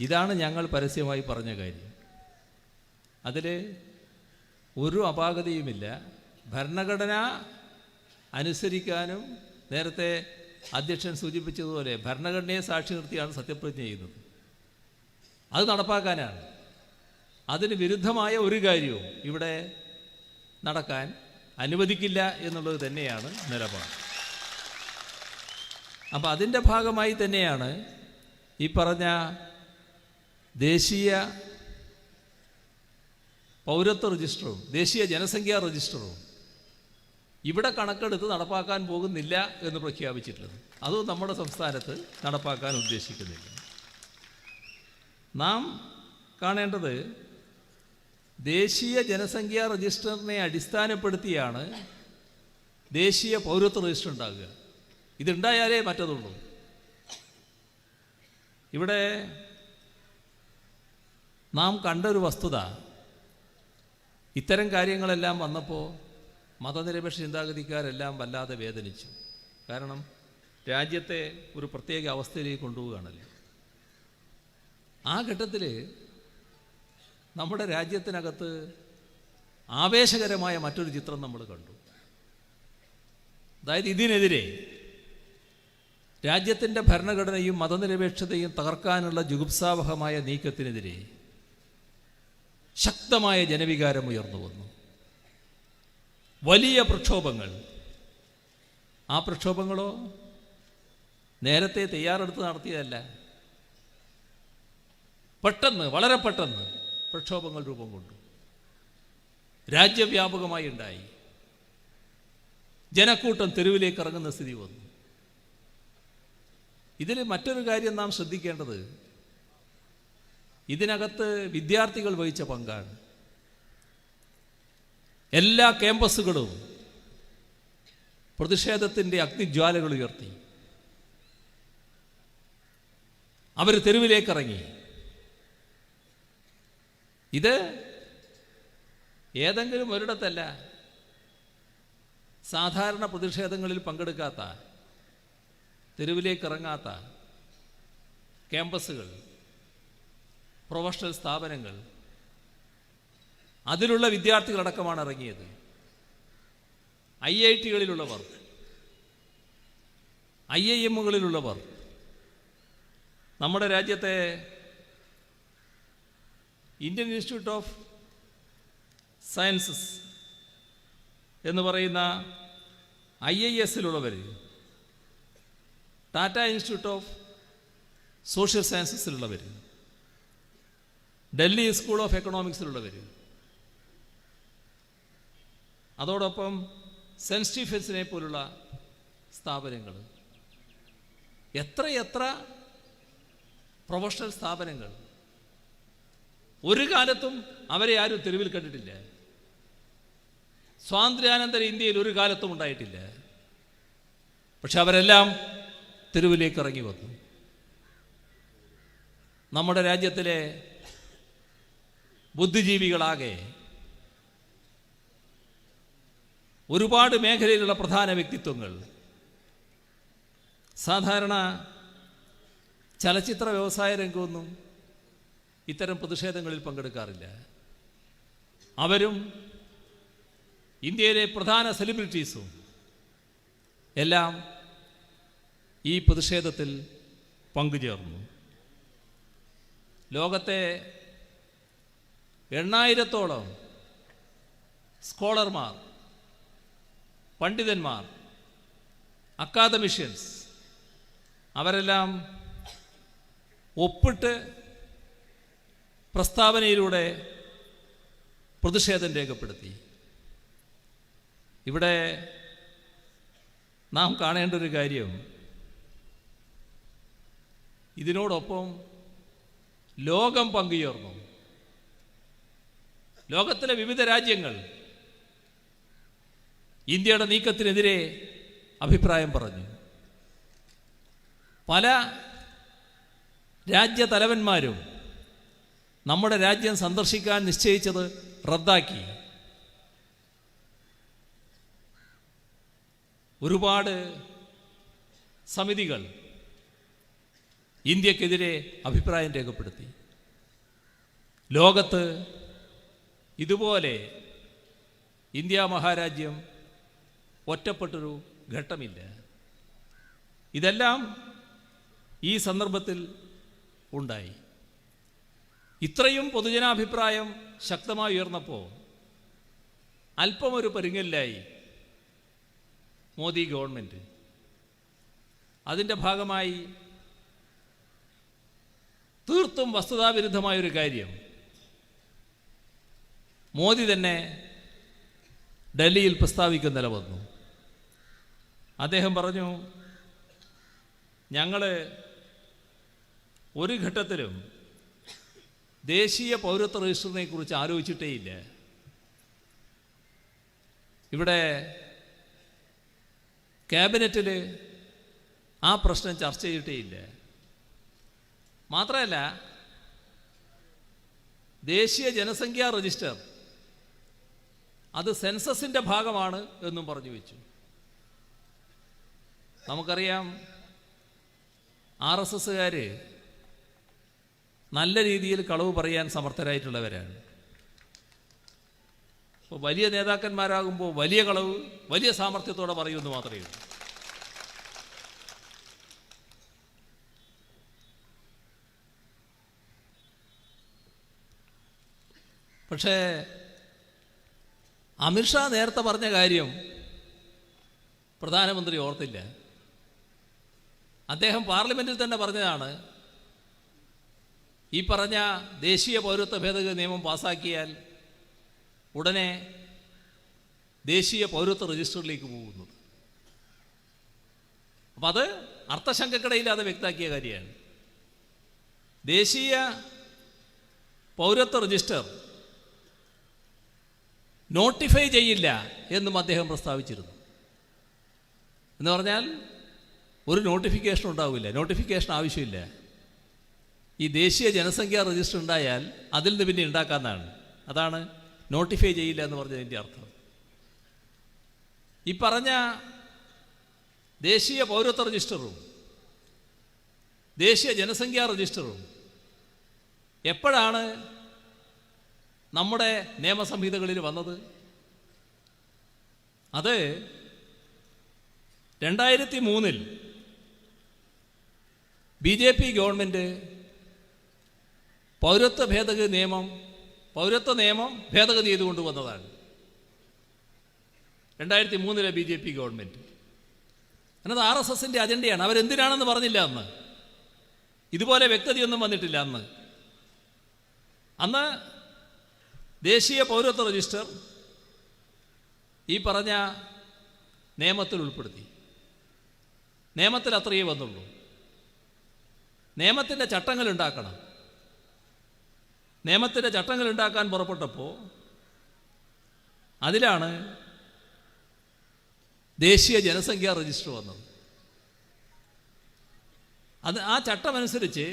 ഇതാണ് ഞങ്ങൾ പരസ്യമായി പറഞ്ഞ കാര്യം. അതിൽ ഒരു അപാകതയുമില്ല. ഭരണഘടന അനുസരിക്കാനും, നേരത്തെ അധ്യക്ഷൻ സൂചിപ്പിച്ചതുപോലെ ഭരണഘടനയെ സാക്ഷി നിർത്തിയാണ് സത്യപ്രതിജ്ഞ ചെയ്യുന്നത്. അത് നടപ്പാക്കാനാണ്. അതിന് വിരുദ്ധമായ ഒരു കാര്യവും ഇവിടെ നടക്കാൻ അനുവദിക്കില്ല എന്നുള്ളത് തന്നെയാണ് നിലപാട്. അപ്പം അതിൻ്റെ ഭാഗമായി തന്നെയാണ് ഈ പറഞ്ഞ ദേശീയ പൗരത്വ രജിസ്റ്ററും ദേശീയ ജനസംഖ്യാ രജിസ്റ്ററും ഇവിടെ കണക്കെടുത്ത് നടപ്പാക്കാൻ പോകുന്നില്ല എന്ന് പ്രഖ്യാപിച്ചിട്ടുള്ളത്. അതും നമ്മുടെ സംസ്ഥാനത്ത് നടപ്പാക്കാൻ ഉദ്ദേശിക്കുന്നില്ല. നാം കാണേണ്ടത് ദേശീയ ജനസംഖ്യാ രജിസ്റ്ററിനെ അടിസ്ഥാനപ്പെടുത്തിയാണ് ദേശീയ പൗരത്വ രജിസ്റ്റർ ഉണ്ടാകുക. ഇതുണ്ടായാലേ മറ്റതുള്ളൂ. ഇവിടെ നാം കണ്ടൊരു വസ്തുത, ഇത്തരം കാര്യങ്ങളെല്ലാം വന്നപ്പോൾ മതനിരപേക്ഷ ചിന്താഗതിക്കാരെല്ലാം വല്ലാതെ വേദനിച്ചു. കാരണം രാജ്യത്തെ ഒരു പ്രത്യേക അവസ്ഥയിലേക്ക് കൊണ്ടുപോവുകയാണല്ലോ. ആ ഘട്ടത്തിൽ നമ്മുടെ രാജ്യത്തിനകത്ത് ആവേശകരമായ മറ്റൊരു ചിത്രം നമ്മൾ കണ്ടു. അതായത് ഇതിനെതിരെ രാജ്യത്തിൻ്റെ ഭരണഘടനയും മതനിരപേക്ഷതയും തകർക്കാനുള്ള ജുഗുപ്സാവഹമായ നീക്കത്തിനെതിരെ ശക്തമായ ജനവികാരം ഉയർന്നു വന്നു. വലിയ പ്രക്ഷോഭങ്ങൾ. ആ പ്രക്ഷോഭങ്ങളോ നേരത്തെ തയ്യാറെടുത്ത് നടത്തിയതല്ല. പെട്ടെന്ന്, വളരെ പെട്ടെന്ന് പ്രക്ഷോഭങ്ങൾ രൂപം കൊണ്ടു. രാജ്യവ്യാപകമായി ഉണ്ടായി. ജനക്കൂട്ടം തെരുവിലേക്ക് ഇറങ്ങുന്ന സ്ഥിതി വന്നു. ഇതിൽ മറ്റൊരു കാര്യം നാം ശ്രദ്ധിക്കേണ്ടത്, ഇതിനകത്ത് വിദ്യാർത്ഥികൾ വഹിച്ച പങ്കാണ്. എല്ലാ ക്യാമ്പസുകളും പ്രതിഷേധത്തിൻ്റെ അഗ്നിജ്വാലകൾ ഉയർത്തി. അവർ തെരുവിലേക്കിറങ്ങി. ഇത് ഏതെങ്കിലും ഒരിടത്തല്ല. സാധാരണ പ്രതിഷേധങ്ങളിൽ പങ്കെടുക്കാത്ത, തെരുവിലേക്കിറങ്ങാത്ത ക്യാമ്പസുകൾ, പ്രൊഫഷണൽ സ്ഥാപനങ്ങൾ, അതിലുള്ള വിദ്യാർത്ഥികളടക്കമാണ് ഇറങ്ങിയത്. IIT-കളിലുള്ളവർ, IIM-കളിലുള്ളവർ, നമ്മുടെ രാജ്യത്തെ ഇന്ത്യൻ ഇൻസ്റ്റിറ്റ്യൂട്ട് ഓഫ് സയൻസസ് എന്ന് പറയുന്ന IIS-ലുള്ളവർ, ടാറ്റ ഇൻസ്റ്റിറ്റ്യൂട്ട് ഓഫ് സോഷ്യൽ സയൻസസിലുള്ളവർ, ഡൽഹി സ്കൂൾ ഓഫ് എക്കണോമിക്സിലുള്ളവർ, അതോടൊപ്പം സെൻറ്റ് സ്റ്റീഫൻസിനെ പോലുള്ള സ്ഥാപനങ്ങൾ, എത്രയെത്ര പ്രൊഫഷണൽ സ്ഥാപനങ്ങൾ. ഒരു കാലത്തും അവരെ ആരും തെരുവിൽ കണ്ടിട്ടില്ല. സ്വാതന്ത്ര്യാനന്തര ഇന്ത്യയിൽ ഒരു കാലത്തും ഉണ്ടായിട്ടില്ല. പക്ഷെ അവരെല്ലാം തെരുവിലേക്ക് ഇറങ്ങി വന്നു. നമ്മുടെ രാജ്യത്തിലെ ബുദ്ധിജീവികളാകെ, ഒരുപാട് മേഖലയിലുള്ള പ്രധാന വ്യക്തിത്വങ്ങൾ, സാധാരണ ചലച്ചിത്ര വ്യവസായ രംഗമൊന്നും ഇത്തരം പ്രതിഷേധങ്ങളിൽ പങ്കെടുക്കാറില്ല. അവരും ഇന്ത്യയിലെ പ്രധാന സെലിബ്രിറ്റീസും എല്ലാം ഈ പ്രതിഷേധത്തിൽ പങ്കുചേർന്നു. ലോകത്തെ 8,000-ഓളം സ്കോളർമാർ, പണ്ഡിതന്മാർ, അക്കാദമിഷ്യൻസ് അവരെല്ലാം ഒപ്പിട്ട് പ്രസ്താവനയിലൂടെ പ്രതിഷേധം രേഖപ്പെടുത്തി. ഇവിടെ നാം കാണേണ്ട ഒരു കാര്യം, ഇതിനോടൊപ്പം ലോകം പങ്കുചേർന്നു. ലോകത്തിലെ വിവിധ രാജ്യങ്ങൾ ഇന്ത്യയുടെ നീക്കത്തിനെതിരെ അഭിപ്രായം പറഞ്ഞു. പല രാജ്യതലവന്മാരും നമ്മുടെ രാജ്യം സന്ദർശിക്കാൻ നിശ്ചയിച്ചത് റദ്ദാക്കി. ഒരുപാട് സമിതികൾ ഇന്ത്യക്കെതിരെ അഭിപ്രായം രേഖപ്പെടുത്തി. ലോകത്ത് ഇതുപോലെ ഇന്ത്യ മഹാരാജ്യം ഒറ്റപ്പെട്ടൊരു ഘട്ടമില്ല. ഇതെല്ലാം ഈ സന്ദർഭത്തിൽ ഉണ്ടായി. ഇത്രയും പൊതുജനാഭിപ്രായം ശക്തമായി ഉയർന്നപ്പോൾ അല്പമൊരു പരുങ്ങലിലായി മോദി ഗവൺമെൻറ്. അതിൻ്റെ ഭാഗമായി തീർത്തും വസ്തുതാവിരുദ്ധമായൊരു കാര്യം മോദി തന്നെ ഡൽഹിയിൽ പ്രസ്താവിക്കുന്ന നില വന്നു. അദ്ദേഹം പറഞ്ഞു, ഞങ്ങൾ ഒരു ഘട്ടത്തിലും ദേശീയ പൗരത്വ രജിസ്റ്ററിനെ കുറിച്ച് ആലോചിച്ചിട്ടേയില്ല. ഇവിടെ ക്യാബിനറ്റിൽ ആ പ്രശ്നം ചർച്ച ചെയ്തിട്ടേയില്ല. മാത്രമല്ല, ദേശീയ ജനസംഖ്യാ രജിസ്റ്റർ അത് സെൻസസിൻ്റെ ഭാഗമാണ് എന്നും പറഞ്ഞു വെച്ചു. നമുക്കറിയാം RSSകാർ നല്ല രീതിയിൽ കളവ് പറയാൻ സമർത്ഥരായിട്ടുള്ളവരാണ്. അപ്പോൾ വലിയ നേതാക്കന്മാരാകുമ്പോൾ വലിയ കളവ് വലിയ സാമർത്ഥ്യത്തോടെ പറയുമെന്ന് മാത്രമേ ഉള്ളൂ. പക്ഷേ അമിത്ഷാ നേരത്തെ പറഞ്ഞ കാര്യം പ്രധാനമന്ത്രി ഓർത്തില്ല. അദ്ദേഹം പാർലമെൻറ്റിൽ തന്നെ പറഞ്ഞതാണ്, ഈ പറഞ്ഞ ദേശീയ പൗരത്വ ഭേദഗതി നിയമം പാസാക്കിയാൽ ഉടനെ ദേശീയ പൗരത്വ രജിസ്റ്ററിലേക്ക് പോകുന്നത്. അപ്പം അത് അർത്ഥശങ്കക്കിടയില്ലാതെ വ്യക്തമാക്കിയ കാര്യമാണ്. ദേശീയ പൗരത്വ രജിസ്റ്റർ നോട്ടിഫൈ ചെയ്യില്ല എന്നും അദ്ദേഹം പ്രസ്താവിച്ചിരുന്നു. എന്ന് പറഞ്ഞാൽ ഒരു നോട്ടിഫിക്കേഷൻ ഉണ്ടാവില്ല, നോട്ടിഫിക്കേഷൻ ആവശ്യമില്ല. ഈ ദേശീയ ജനസംഖ്യാ രജിസ്റ്റർ ഉണ്ടായാൽ അതിൽ നിന്ന് പിന്നെ ഉണ്ടാക്കാമെന്നാണ്. അതാണ് നോട്ടിഫൈ ചെയ്യില്ല എന്ന് പറഞ്ഞതിൻ്റെ അർത്ഥം. ഈ പറഞ്ഞ ദേശീയ പൗരത്വ രജിസ്റ്ററും ദേശീയ ജനസംഖ്യാ രജിസ്റ്ററും എപ്പോഴാണ് നമ്മുടെ നിയമസംഹിതകളിൽ വന്നത്? അത് 2003 BJP ഗവൺമെൻറ് പൗരത്വ നിയമം ഭേദഗതി ചെയ്തുകൊണ്ട് വന്നതാണ്. 2003 BJP ഗവൺമെൻറ്. എന്നത് RSSൻ്റെ അജണ്ടയാണ്. അവരെന്തിനാണെന്ന് പറഞ്ഞില്ല അന്ന്. ഇതുപോലെ വ്യക്തതയൊന്നും വന്നിട്ടില്ല അന്ന്. ദേശീയ പൗരത്വ രജിസ്റ്റർ ഈ പറഞ്ഞ നിയമത്തിൽ ഉൾപ്പെടുത്തി. നിയമത്തിൽ അത്രയേ വന്നുള്ളൂ. നിയമത്തിൻ്റെ ചട്ടങ്ങൾ ഉണ്ടാക്കണം. നിയമത്തിൻ്റെ ചട്ടങ്ങൾ ഉണ്ടാക്കാൻ പുറപ്പെട്ടപ്പോൾ അതിലാണ് ദേശീയ ജനസംഖ്യാ രജിസ്റ്റർ വന്നത്. ആ ചട്ടമനുസരിച്ച്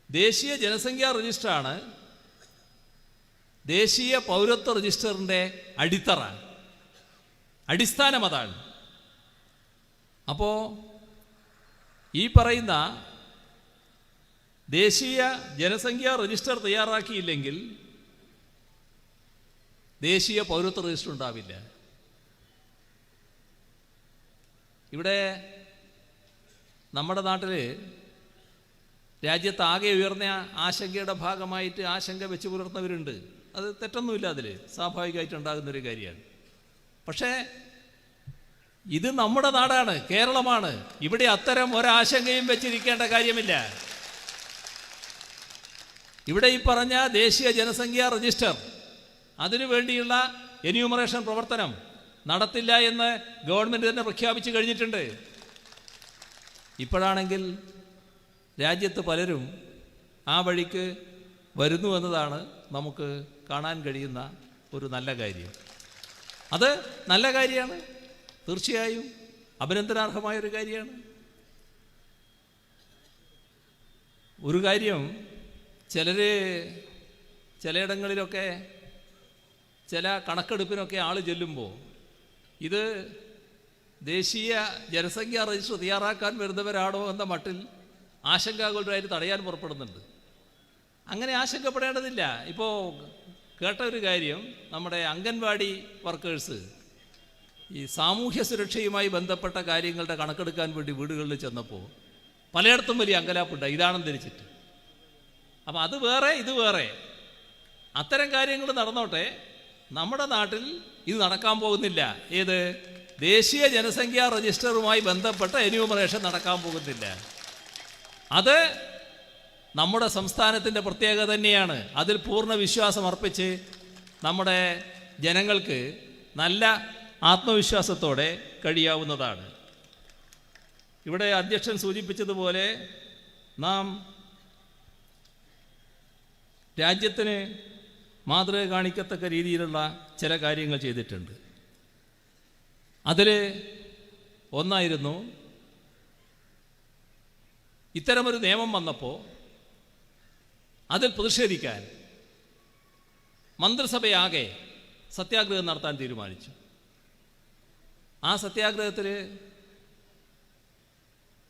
ദേശീയ ജനസംഖ്യാ രജിസ്റ്ററാണ് ദേശീയ പൗരത്വ രജിസ്റ്ററിൻ്റെ അടിത്തറ, അടിസ്ഥാനം അതാണ്. അപ്പോൾ ഈ പറയുന്ന ദേശീയ ജനസംഖ്യാ രജിസ്റ്റർ തയ്യാറാക്കിയില്ലെങ്കിൽ ദേശീയ പൗരത്വ രജിസ്റ്റർ ഉണ്ടാവില്ല. ഇവിടെ നമ്മുടെ നാട്ടിൽ രാജ്യത്താകെ ഉയർന്ന ആശങ്കയുടെ ഭാഗമായിട്ട് ആശങ്ക വെച്ച് പുലർത്തുന്നവരുണ്ട്. അത് തെറ്റൊന്നുമില്ല, അതിൽ സ്വാഭാവികമായിട്ടുണ്ടാകുന്നൊരു കാര്യമാണ്. പക്ഷേ ഇത് നമ്മുടെ നാടാണ്, കേരളമാണ്. ഇവിടെ അത്തരം ഒരാശങ്കയും വെച്ചിരിക്കേണ്ട കാര്യമില്ല. ഇവിടെ ഈ പറഞ്ഞ ദേശീയ ജനസംഖ്യാ രജിസ്റ്റർ അതിനു വേണ്ടിയുള്ള എന്യൂമറേഷൻ പ്രവർത്തനം നടത്തില്ല എന്ന് ഗവൺമെൻറ് തന്നെ പ്രഖ്യാപിച്ചു കഴിഞ്ഞിട്ടുണ്ട്. ഇപ്പോഴാണെങ്കിൽ രാജ്യത്ത് പലരും ആ വഴിക്ക് വരുന്നു എന്നതാണ് നമുക്ക് കാണാൻ കഴിയുന്ന ഒരു നല്ല കാര്യം. അത് നല്ല കാര്യമാണ്, തീർച്ചയായും അഭിനന്ദനാർഹമായൊരു കാര്യമാണ്. ഒരു കാര്യം, ചിലയിടങ്ങളിലൊക്കെ ചില കണക്കെടുപ്പിനൊക്കെ ആൾ ചെല്ലുമ്പോൾ ഇത് ദേശീയ ജനസംഖ്യാ രജിസ്റ്റർ തയ്യാറാക്കാൻ വരുന്നവരാണോ എന്ന മട്ടിൽ ആശങ്കാകുലരായിട്ട് തടയാൻ പുറപ്പെടുന്നുണ്ട്. അങ്ങനെ ആശങ്കപ്പെടേണ്ടതില്ല. ഇപ്പോൾ കേട്ട ഒരു കാര്യം, നമ്മുടെ അംഗൻവാടി വർക്കേഴ്സ് ഈ സാമൂഹ്യ സുരക്ഷയുമായി ബന്ധപ്പെട്ട കാര്യങ്ങളുടെ കണക്കെടുക്കാൻ വേണ്ടി വീടുകളിൽ ചെന്നപ്പോൾ പലയിടത്തും വലിയ അങ്കലാപ്പുണ്ടായി, ഇതാണെന്ന് ധരിച്ചിട്ട്. അപ്പം അത് വേറെ ഇത് വേറെ. അത്തരം കാര്യങ്ങൾ നടന്നോട്ടെ. നമ്മുടെ നാട്ടിൽ ഇത് നടക്കാൻ പോകുന്നില്ല. ഏത്? ദേശീയ ജനസംഖ്യാ രജിസ്റ്ററുമായി ബന്ധപ്പെട്ട എന്യൂമറേഷൻ നടക്കാൻ പോകുന്നില്ല. അത് നമ്മുടെ സംസ്ഥാനത്തിൻ്റെ പ്രത്യേകത തന്നെയാണ്. അതിൽ പൂർണ്ണ വിശ്വാസം അർപ്പിച്ച് നമ്മുടെ ജനങ്ങൾക്ക് നല്ല ആത്മവിശ്വാസത്തോടെ കഴിയാവുന്നതാണ്. ഇവിടെ അധ്യക്ഷൻ സൂചിപ്പിച്ചതുപോലെ നാം രാജ്യത്തിന് മാതൃക കാണിക്കത്തക്ക രീതിയിലുള്ള ചില കാര്യങ്ങൾ ചെയ്തിട്ടുണ്ട്. അതിൽ ഒന്നായിരുന്നു, ഇത്തരമൊരു നിയമം വന്നപ്പോൾ അതിൽ പ്രതിഷേധിക്കാൻ മന്ത്രിസഭയാകെ സത്യാഗ്രഹം നടത്താൻ തീരുമാനിച്ചു. ആ സത്യാഗ്രഹത്തിൽ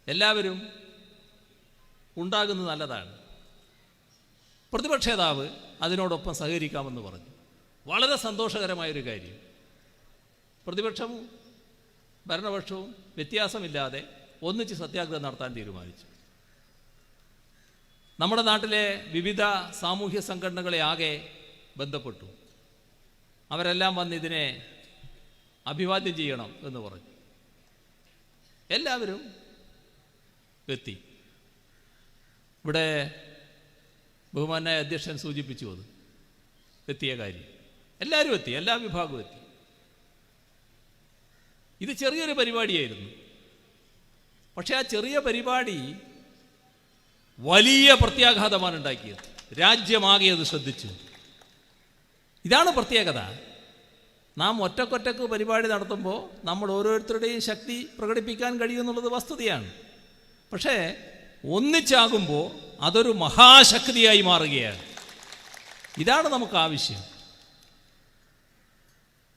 എല്ലാവരും ഉണ്ടാകുന്നത് നല്ലതാണ്. പ്രതിപക്ഷ നേതാവ് അതിനോടൊപ്പം സഹകരിക്കാമെന്ന് പറഞ്ഞു. വളരെ സന്തോഷകരമായൊരു കാര്യം. പ്രതിപക്ഷവും ഭരണപക്ഷവും വ്യത്യാസമില്ലാതെ ഒന്നിച്ച് സത്യാഗ്രഹം നടത്താൻ തീരുമാനിച്ചു. നമ്മുടെ നാട്ടിലെ വിവിധ സാമൂഹ്യ സംഘടനകളെ ആകെ ബന്ധപ്പെട്ടു. അവരെല്ലാം വന്ന് ഇതിനെ അഭിവാദ്യം ചെയ്യണം എന്ന് പറഞ്ഞു. എല്ലാവരും എത്തി. ഇവിടെ ബഹുമാനായ അധ്യക്ഷൻ സൂചിപ്പിച്ചു അത് എത്തിയ കാര്യം. എല്ലാവരും എത്തി, എല്ലാ വിഭാഗവും എത്തി. ഇത് ചെറിയൊരു പരിപാടിയായിരുന്നു. പക്ഷെ ആ ചെറിയ പരിപാടി വലിയ പ്രത്യാഘാതമാണ് ഉണ്ടാക്കിയത്. രാജ്യമാകെ അത് ശ്രദ്ധിച്ചു. ഇതാണ് പ്രത്യേകത. നാം ഒറ്റക്കൊറ്റക്ക് പരിപാടി നടത്തുമ്പോൾ നമ്മൾ ഓരോരുത്തരുടെയും ശക്തി പ്രകടിപ്പിക്കാൻ കഴിയുമെന്നുള്ളത് വസ്തുതയാണ്. പക്ഷേ ഒന്നിച്ചാകുമ്പോൾ അതൊരു മഹാശക്തിയായി മാറുകയാണ്. ഇതാണ് നമുക്ക് ആവശ്യം.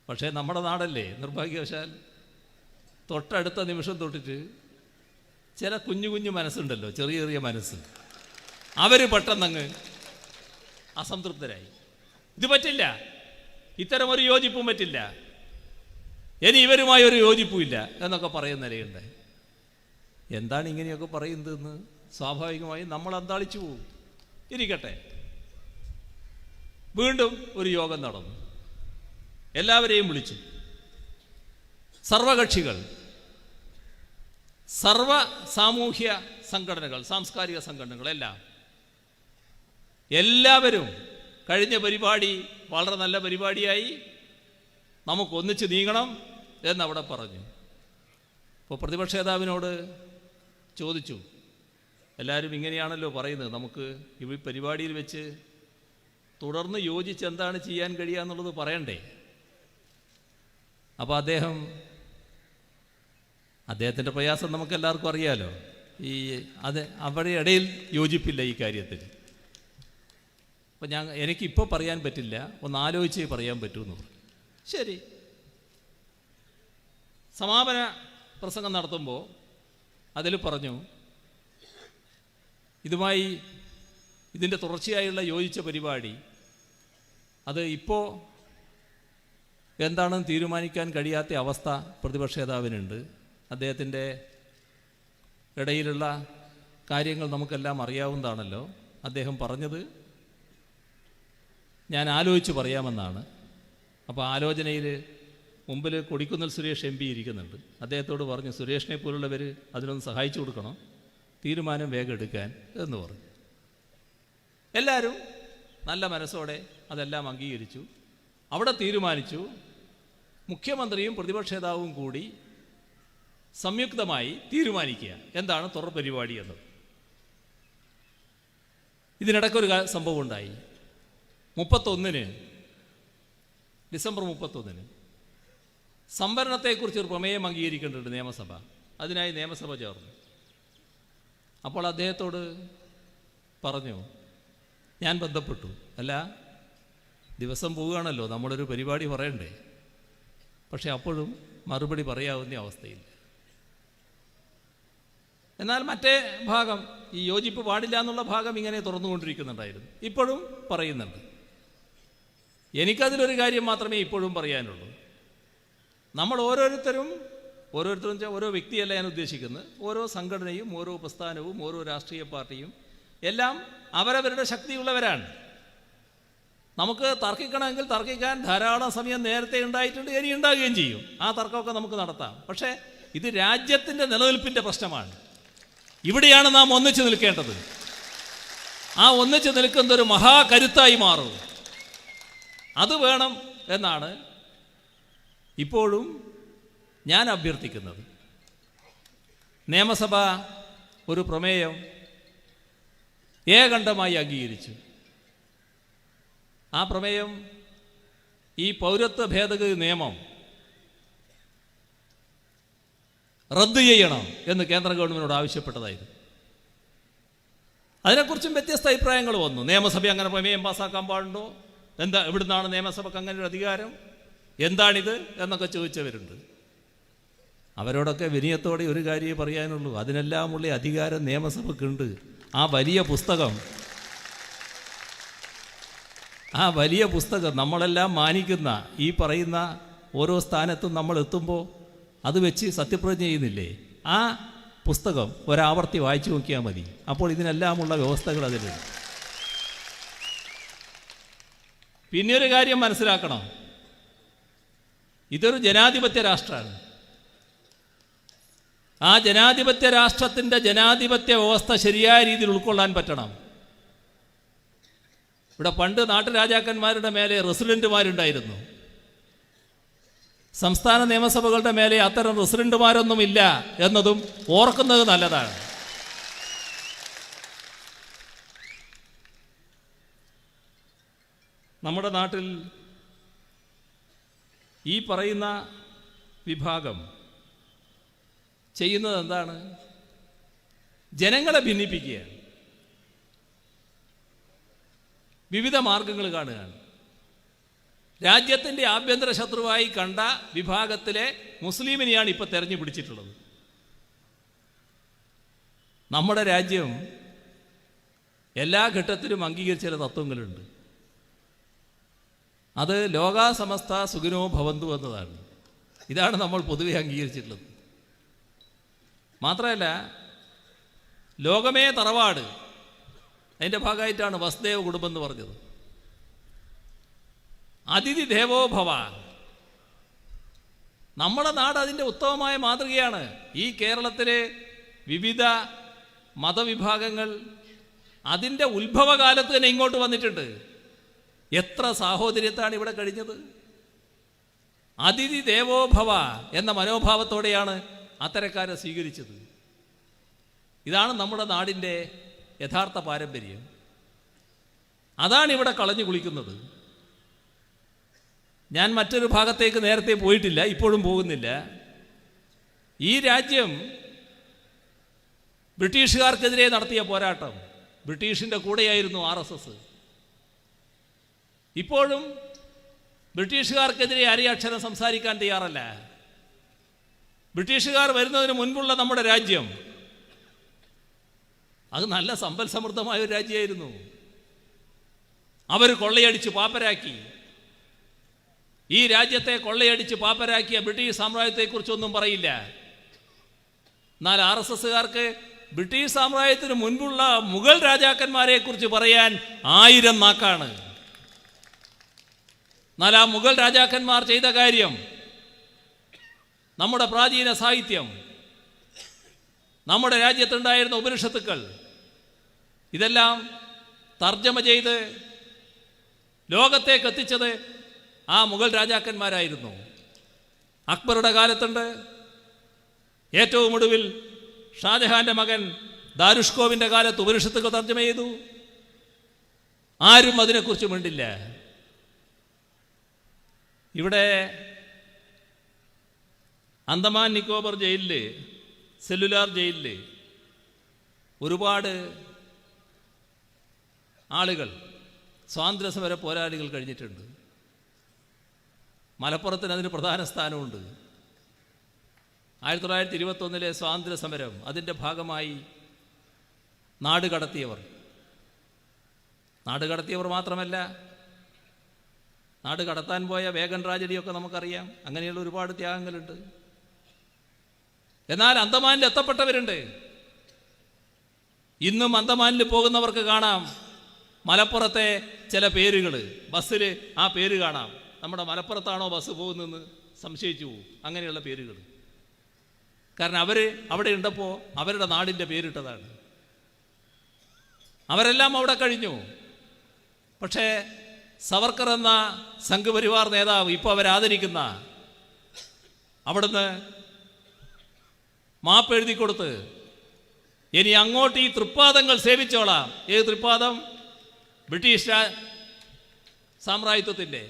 പക്ഷേ നമ്മുടെ നാടല്ലേ നിർഭാഗ്യവശാൽ തൊട്ടടുത്ത നിമിഷം തൊട്ടിട്ട് ചില കുഞ്ഞു കുഞ്ഞു മനസ്സുണ്ടല്ലോ, ചെറിയ ചെറിയ മനസ്സ്, അവർ പെട്ടെന്നങ്ങ് അസംതൃപ്തരായി. ഇത് പറ്റില്ല, ഇത്തരമൊരു യോജിപ്പും പറ്റില്ല, ഇനി ഇവരുമായി ഒരു യോജിപ്പുമില്ല എന്നൊക്കെ പറയുന്ന നിലയുണ്ടായി. എന്താണ് ഇങ്ങനെയൊക്കെ പറയുന്നതെന്ന് സ്വാഭാവികമായും നമ്മൾ അന്താളിച്ചു പോകും. ഇരിക്കട്ടെ. വീണ്ടും ഒരു യോഗം നടന്നു. എല്ലാവരെയും വിളിച്ചു. സർവകക്ഷികൾ, സർവ സാമൂഹ്യ സംഘടനകൾ, സാംസ്കാരിക സംഘടനകൾ എല്ലാവരും കഴിഞ്ഞ പരിപാടി വളരെ നല്ല പരിപാടിയായി, നമുക്കൊന്നിച്ച് നീങ്ങണം എന്നവിടെ പറഞ്ഞു. അപ്പോൾ പ്രതിപക്ഷ നേതാവിനോട് ചോദിച്ചു, എല്ലാവരും ഇങ്ങനെയാണല്ലോ പറയുന്നത്, നമുക്ക് ഈ പരിപാടിയിൽ വെച്ച് തുടർന്ന് യോജിച്ച് എന്താണ് ചെയ്യാൻ കഴിയുക എന്നുള്ളത് പറയണ്ടേ? അപ്പോൾ അദ്ദേഹത്തിൻ്റെ പ്രയാസം നമുക്കെല്ലാവർക്കും അറിയാലോ. അവരുടെ ഇടയിൽ യോജിപ്പില്ല ഈ കാര്യത്തിൽ. അപ്പം എനിക്കിപ്പോൾ പറയാൻ പറ്റില്ല, ഒന്ന് ആലോചിച്ചേ പറയാൻ പറ്റുമെന്ന് പറഞ്ഞു. ശരി. സമാപന പ്രസംഗം നടത്തുമ്പോൾ അതിൽ പറഞ്ഞു, ഇതിൻ്റെ തുടർച്ചയായുള്ള യോജിച്ച പരിപാടി അത് ഇപ്പോൾ എന്താണെന്ന് തീരുമാനിക്കാൻ കഴിയാത്ത അവസ്ഥ പ്രതിപക്ഷ നേതാവിനുണ്ട്. അദ്ദേഹത്തിൻ്റെ ഇടയിലുള്ള കാര്യങ്ങൾ നമുക്കെല്ലാം അറിയാവുന്നതാണല്ലോ. അദ്ദേഹം പറഞ്ഞത് ഞാൻ ആലോചിച്ച് പറയാമെന്നാണ്. അപ്പോൾ ആലോചനയിൽ മുമ്പിൽ കൊടിക്കുന്നിൽ സുരേഷ് MP ഇരിക്കുന്നുണ്ട്. അദ്ദേഹത്തോട് പറഞ്ഞു, സുരേഷിനെ പോലുള്ളവർ അതിനൊന്ന് സഹായിച്ചു കൊടുക്കണം, തീരുമാനം വേഗം എടുക്കാൻ എന്ന് പറഞ്ഞു. എല്ലാവരും നല്ല മനസ്സോടെ അതെല്ലാം അംഗീകരിച്ചു. അവിടെ തീരുമാനിച്ചു, മുഖ്യമന്ത്രിയും പ്രതിപക്ഷ നേതാവും കൂടി സംയുക്തമായി തീരുമാനിക്കുക എന്താണ് തുടർ പരിപാടി എന്നത്. ഇതിനിടയ്ക്കൊരു സംഭവം ഉണ്ടായി. ഡിസംബർ 31 സംവരണത്തെക്കുറിച്ചൊരു പ്രമേയം അംഗീകരിക്കേണ്ടതുണ്ട് നിയമസഭ. അതിനായി നിയമസഭ ചേർന്നു. അപ്പോൾ അദ്ദേഹത്തോട് പറഞ്ഞു, ഞാൻ ബന്ധപ്പെട്ടു, അല്ല ദിവസം പോവുകയാണല്ലോ, നമ്മളൊരു പരിപാടി പറയണ്ടേ? പക്ഷെ അപ്പോഴും മറുപടി പറയാവുന്ന അവസ്ഥയില്ല. എന്നാൽ മറ്റേ ഭാഗം, ഈ യോജിപ്പ് പാടില്ല എന്നുള്ള ഭാഗം ഇങ്ങനെ തുറന്നുകൊണ്ടിരിക്കുന്നുണ്ടായിരുന്നു. ഇപ്പോഴും പറയുന്നുണ്ട്. എനിക്കതിലൊരു കാര്യം മാത്രമേ ഇപ്പോഴും പറയാനുള്ളൂ. നമ്മൾ ഓരോരുത്തരും ഓരോ വ്യക്തിയല്ല ഞാൻ ഉദ്ദേശിക്കുന്നത്, ഓരോ സംഘടനയും ഓരോ പ്രസ്ഥാനവും ഓരോ രാഷ്ട്രീയ പാർട്ടിയും എല്ലാം അവരവരുടെ ശക്തിയുള്ളവരാണ്. നമുക്ക് തർക്കിക്കണമെങ്കിൽ തർക്കിക്കാൻ ധാരാളം സമയം നേരത്തെ ഉണ്ടായിട്ടുണ്ട്, ഇനി ഉണ്ടാകുകയും ചെയ്യും. ആ തർക്കമൊക്കെ നമുക്ക് നടത്താം. പക്ഷേ ഇത് രാജ്യത്തിൻ്റെ നിലനിൽപ്പിൻ്റെ പ്രശ്നമാണ്. ഇവിടെയാണ് നാം ഒന്നിച്ചു നിൽക്കേണ്ടത്. ആ ഒന്നിച്ചു നിൽക്കുന്നതൊരു മഹാകരുത്തായി മാറും. അത് വേണം എന്നാണ് ഇപ്പോഴും ഞാൻ അഭ്യർത്ഥിക്കുന്നത്. നിയമസഭ ഒരു പ്രമേയം ഏകണ്ഠമായി അംഗീകരിച്ചു. ആ പ്രമേയം ഈ പൗരത്വ ഭേദഗതി നിയമം റദ്ദ് ചെയ്യണം എന്ന് കേന്ദ്ര ഗവൺമെൻറ്റിനോട് ആവശ്യപ്പെട്ടതായിരുന്നു. അതിനെക്കുറിച്ചും വ്യത്യസ്ത അഭിപ്രായങ്ങൾ വന്നു. നിയമസഭ അങ്ങനെ പ്രമേയം പാസ്സാക്കാൻ പാടുണ്ടോ, എന്താ എവിടുന്നാണ് നിയമസഭയ്ക്ക് അങ്ങനെ ഒരു അധികാരം, എന്താണിത് എന്നൊക്കെ ചോദിച്ചവരുണ്ട്. അവരോടൊക്കെ വിനയത്തോടെ ഒരു കാര്യമേ പറയാനുള്ളൂ, അതിനെല്ലാമുള്ള അധികാരം നിയമസഭയ്ക്കുണ്ട്. ആ വലിയ പുസ്തകം നമ്മളെല്ലാം മാനിക്കുന്ന ഈ പറയുന്ന ഓരോ സ്ഥാനത്തും നമ്മൾ എത്തുമ്പോൾ അത് വെച്ച് സത്യപ്രതിജ്ഞ ചെയ്യുന്നില്ലേ, ആ പുസ്തകം ഒരാവർത്തി വായിച്ചു നോക്കിയാൽ മതി. അപ്പോൾ ഇതിനെല്ലാമുള്ള വ്യവസ്ഥകൾ അതിലുണ്ട്. പിന്നെ ഒരു കാര്യം മനസ്സിലാക്കണം, ഇതൊരു ജനാധിപത്യ രാഷ്ട്രമാണ്. ആ ജനാധിപത്യ രാഷ്ട്രത്തിൻ്റെ ജനാധിപത്യ വ്യവസ്ഥ ശരിയായ രീതിയിൽ ഉൾക്കൊള്ളാൻ പറ്റണം. ഇവിടെ പണ്ട് നാട്ടുരാജാക്കന്മാരുടെ മേലെ റെസിഡൻറ്റുമാരുണ്ടായിരുന്നു. സംസ്ഥാന നിയമസഭകളുടെ മേലെ അത്തരം റെസിഡൻറ്റുമാരൊന്നുമില്ല എന്നതും ഓർക്കുന്നത് നല്ലതാണ്. നമ്മുടെ നാട്ടിൽ ഈ പറയുന്ന വിഭാഗം ചെയ്യുന്നത് എന്താണ്? ജനങ്ങളെ ഭിന്നിപ്പിക്കുകയാണ്. വിവിധ മാർഗങ്ങൾ കാണുകയാണ്. രാജ്യത്തിൻ്റെ ആഭ്യന്തര ശത്രുവായി കണ്ട വിഭാഗത്തിലെ മുസ്ലിമിനെയാണ് ഇപ്പോൾ തെരഞ്ഞു പിടിച്ചിട്ടുള്ളത്. നമ്മുടെ രാജ്യം എല്ലാ ഘട്ടത്തിലും അംഗീകരിച്ച ചില തത്വങ്ങളുണ്ട്. അത് ലോകാ സമസ്ത സുഖിനോ ഭവന്തു എന്നതാണ്. ഇതാണ് നമ്മൾ പൊതുവെ അംഗീകരിച്ചിട്ടുള്ളത്. മാത്രമല്ല, ലോകമേ തറവാട്, അതിൻ്റെ ഭാഗമായിട്ടാണ് വസുദേവ കുടുംബം എന്ന് പറഞ്ഞത്. അതിഥി ദേവോ ഭവ, നമ്മുടെ നാട് അതിൻ്റെ ഉത്തമമായ മാതൃകയാണ്. ഈ കേരളത്തിലെ വിവിധ മതവിഭാഗങ്ങൾ അതിൻ്റെ ഉത്ഭവകാലത്ത് തന്നെ ഇങ്ങോട്ട് വന്നിട്ടുണ്ട്. എത്ര സാഹോദര്യത്താണ് ഇവിടെ കഴിഞ്ഞത്. അതിഥി ദേവോ ഭവ എന്ന മനോഭാവത്തോടെയാണ് അത്തരക്കാരെ സ്വീകരിച്ചത്. ഇതാണ് നമ്മുടെ നാടിൻ്റെ യഥാർത്ഥ പാരമ്പര്യം. അതാണ് ഇവിടെ കളഞ്ഞു കുളിക്കുന്നത്. ഞാൻ മറ്റൊരു ഭാഗത്തേക്ക് നേരത്തെ പോയിട്ടില്ല, ഇപ്പോഴും പോകുന്നില്ല. ഈ രാജ്യം ബ്രിട്ടീഷുകാർക്കെതിരെ നടത്തിയ പോരാട്ടം, ബ്രിട്ടീഷിൻ്റെ കൂടെയായിരുന്നു RSS. ഇപ്പോഴും ബ്രിട്ടീഷുകാർക്കെതിരെ അരയക്ഷരം സംസാരിക്കാൻ തയ്യാറല്ല. ബ്രിട്ടീഷുകാർ വരുന്നതിന് മുൻപുള്ള നമ്മുടെ രാജ്യം അത് നല്ല സമ്പൽ സമൃദ്ധമായ ഒരു രാജ്യമായിരുന്നു. അവർ കൊള്ളയടിച്ച് പാപ്പരാക്കി. ഈ രാജ്യത്തെ കൊള്ളയടിച്ച് പാപ്പരാക്കിയ ബ്രിട്ടീഷ് സാമ്രാജ്യത്തെക്കുറിച്ചൊന്നും പറയില്ല. എന്നാൽ RSSകാർക്ക് ബ്രിട്ടീഷ് സാമ്രാജ്യത്തിന് മുൻപുള്ള മുഗൾ രാജാക്കന്മാരെ കുറിച്ച് പറയാൻ 1000 നാക്കാണ്. എന്നാൽ ആ മുഗൾ രാജാക്കന്മാർ ചെയ്ത കാര്യം, നമ്മുടെ പ്രാചീന സാഹിത്യം, നമ്മുടെ രാജ്യത്തുണ്ടായിരുന്ന ഉപനിഷത്തുക്കൾ, ഇതെല്ലാം തർജ്ജമ ചെയ്ത് ലോകത്തേക്ക് എത്തിച്ചത് ആ മുഗൾ രാജാക്കന്മാരായിരുന്നു. അക്ബറുടെ കാലത്തുണ്ട്. ഏറ്റവും ഒടുവിൽ ഷാജഹാന്റെ മകൻ ദാരുഷ്കോവിൻ്റെ കാലത്ത് ഉപനിഷത്തുക്കൾ തർജ്ജമ ചെയ്തു. ആരും അതിനെക്കുറിച്ച് മിണ്ടില്ല. ഇവിടെ അന്തമാൻ നിക്കോബർ ജയിലിൽ, സെല്ലുലാർ ജയിലിൽ ഒരുപാട് ആളുകൾ, സ്വാതന്ത്ര്യസമര പോരാളികൾ കഴിഞ്ഞിട്ടുണ്ട്. മലപ്പുറത്തിന് അതിന് പ്രധാന സ്ഥാനമുണ്ട്. 1921 സ്വാതന്ത്ര്യ സമരം, അതിൻ്റെ ഭാഗമായി നാട് കടത്തിയവർ മാത്രമല്ല, നാട് കടത്താൻ പോയ വേഗൻ ട്രാജഡിയൊക്കെ നമുക്കറിയാം. അങ്ങനെയുള്ള ഒരുപാട് ത്യാഗങ്ങളുണ്ട്. എന്നാൽ അന്തമാനിൽ എത്തപ്പെട്ടവരുണ്ട്. ഇന്നും അന്തമാനിൽ പോകുന്നവർക്ക് കാണാം മലപ്പുറത്തെ ചില പേരുകൾ. ബസ്സിൽ ആ പേര് കാണാം. നമ്മുടെ മലപ്പുറത്താണോ ബസ് പോകുന്നതെന്ന് സംശയിച്ചു പോകും. അങ്ങനെയുള്ള പേരുകൾ. കാരണം അവർ അവിടെ ഉണ്ടപ്പോൾ അവരുടെ നാടിൻ്റെ പേരിട്ടതാണ്. അവരെല്ലാം അവിടെ കഴിഞ്ഞു. പക്ഷേ സവർക്കർ എന്ന സംഘപരിവാർ നേതാവ്, ഇപ്പോൾ അവരാദരിക്കുന്ന, അവിടുന്ന് മാപ്പ് എഴുതി കൊടുത്ത് ഇനി അങ്ങോട്ട് ഈ തൃപ്പാദങ്ങൾ സേവിച്ചോളാം. ഏത് തൃപ്പാദം? ബ്രിട്ടീഷ് സാമ്രാജ്യത്വത്തിൻ്റെ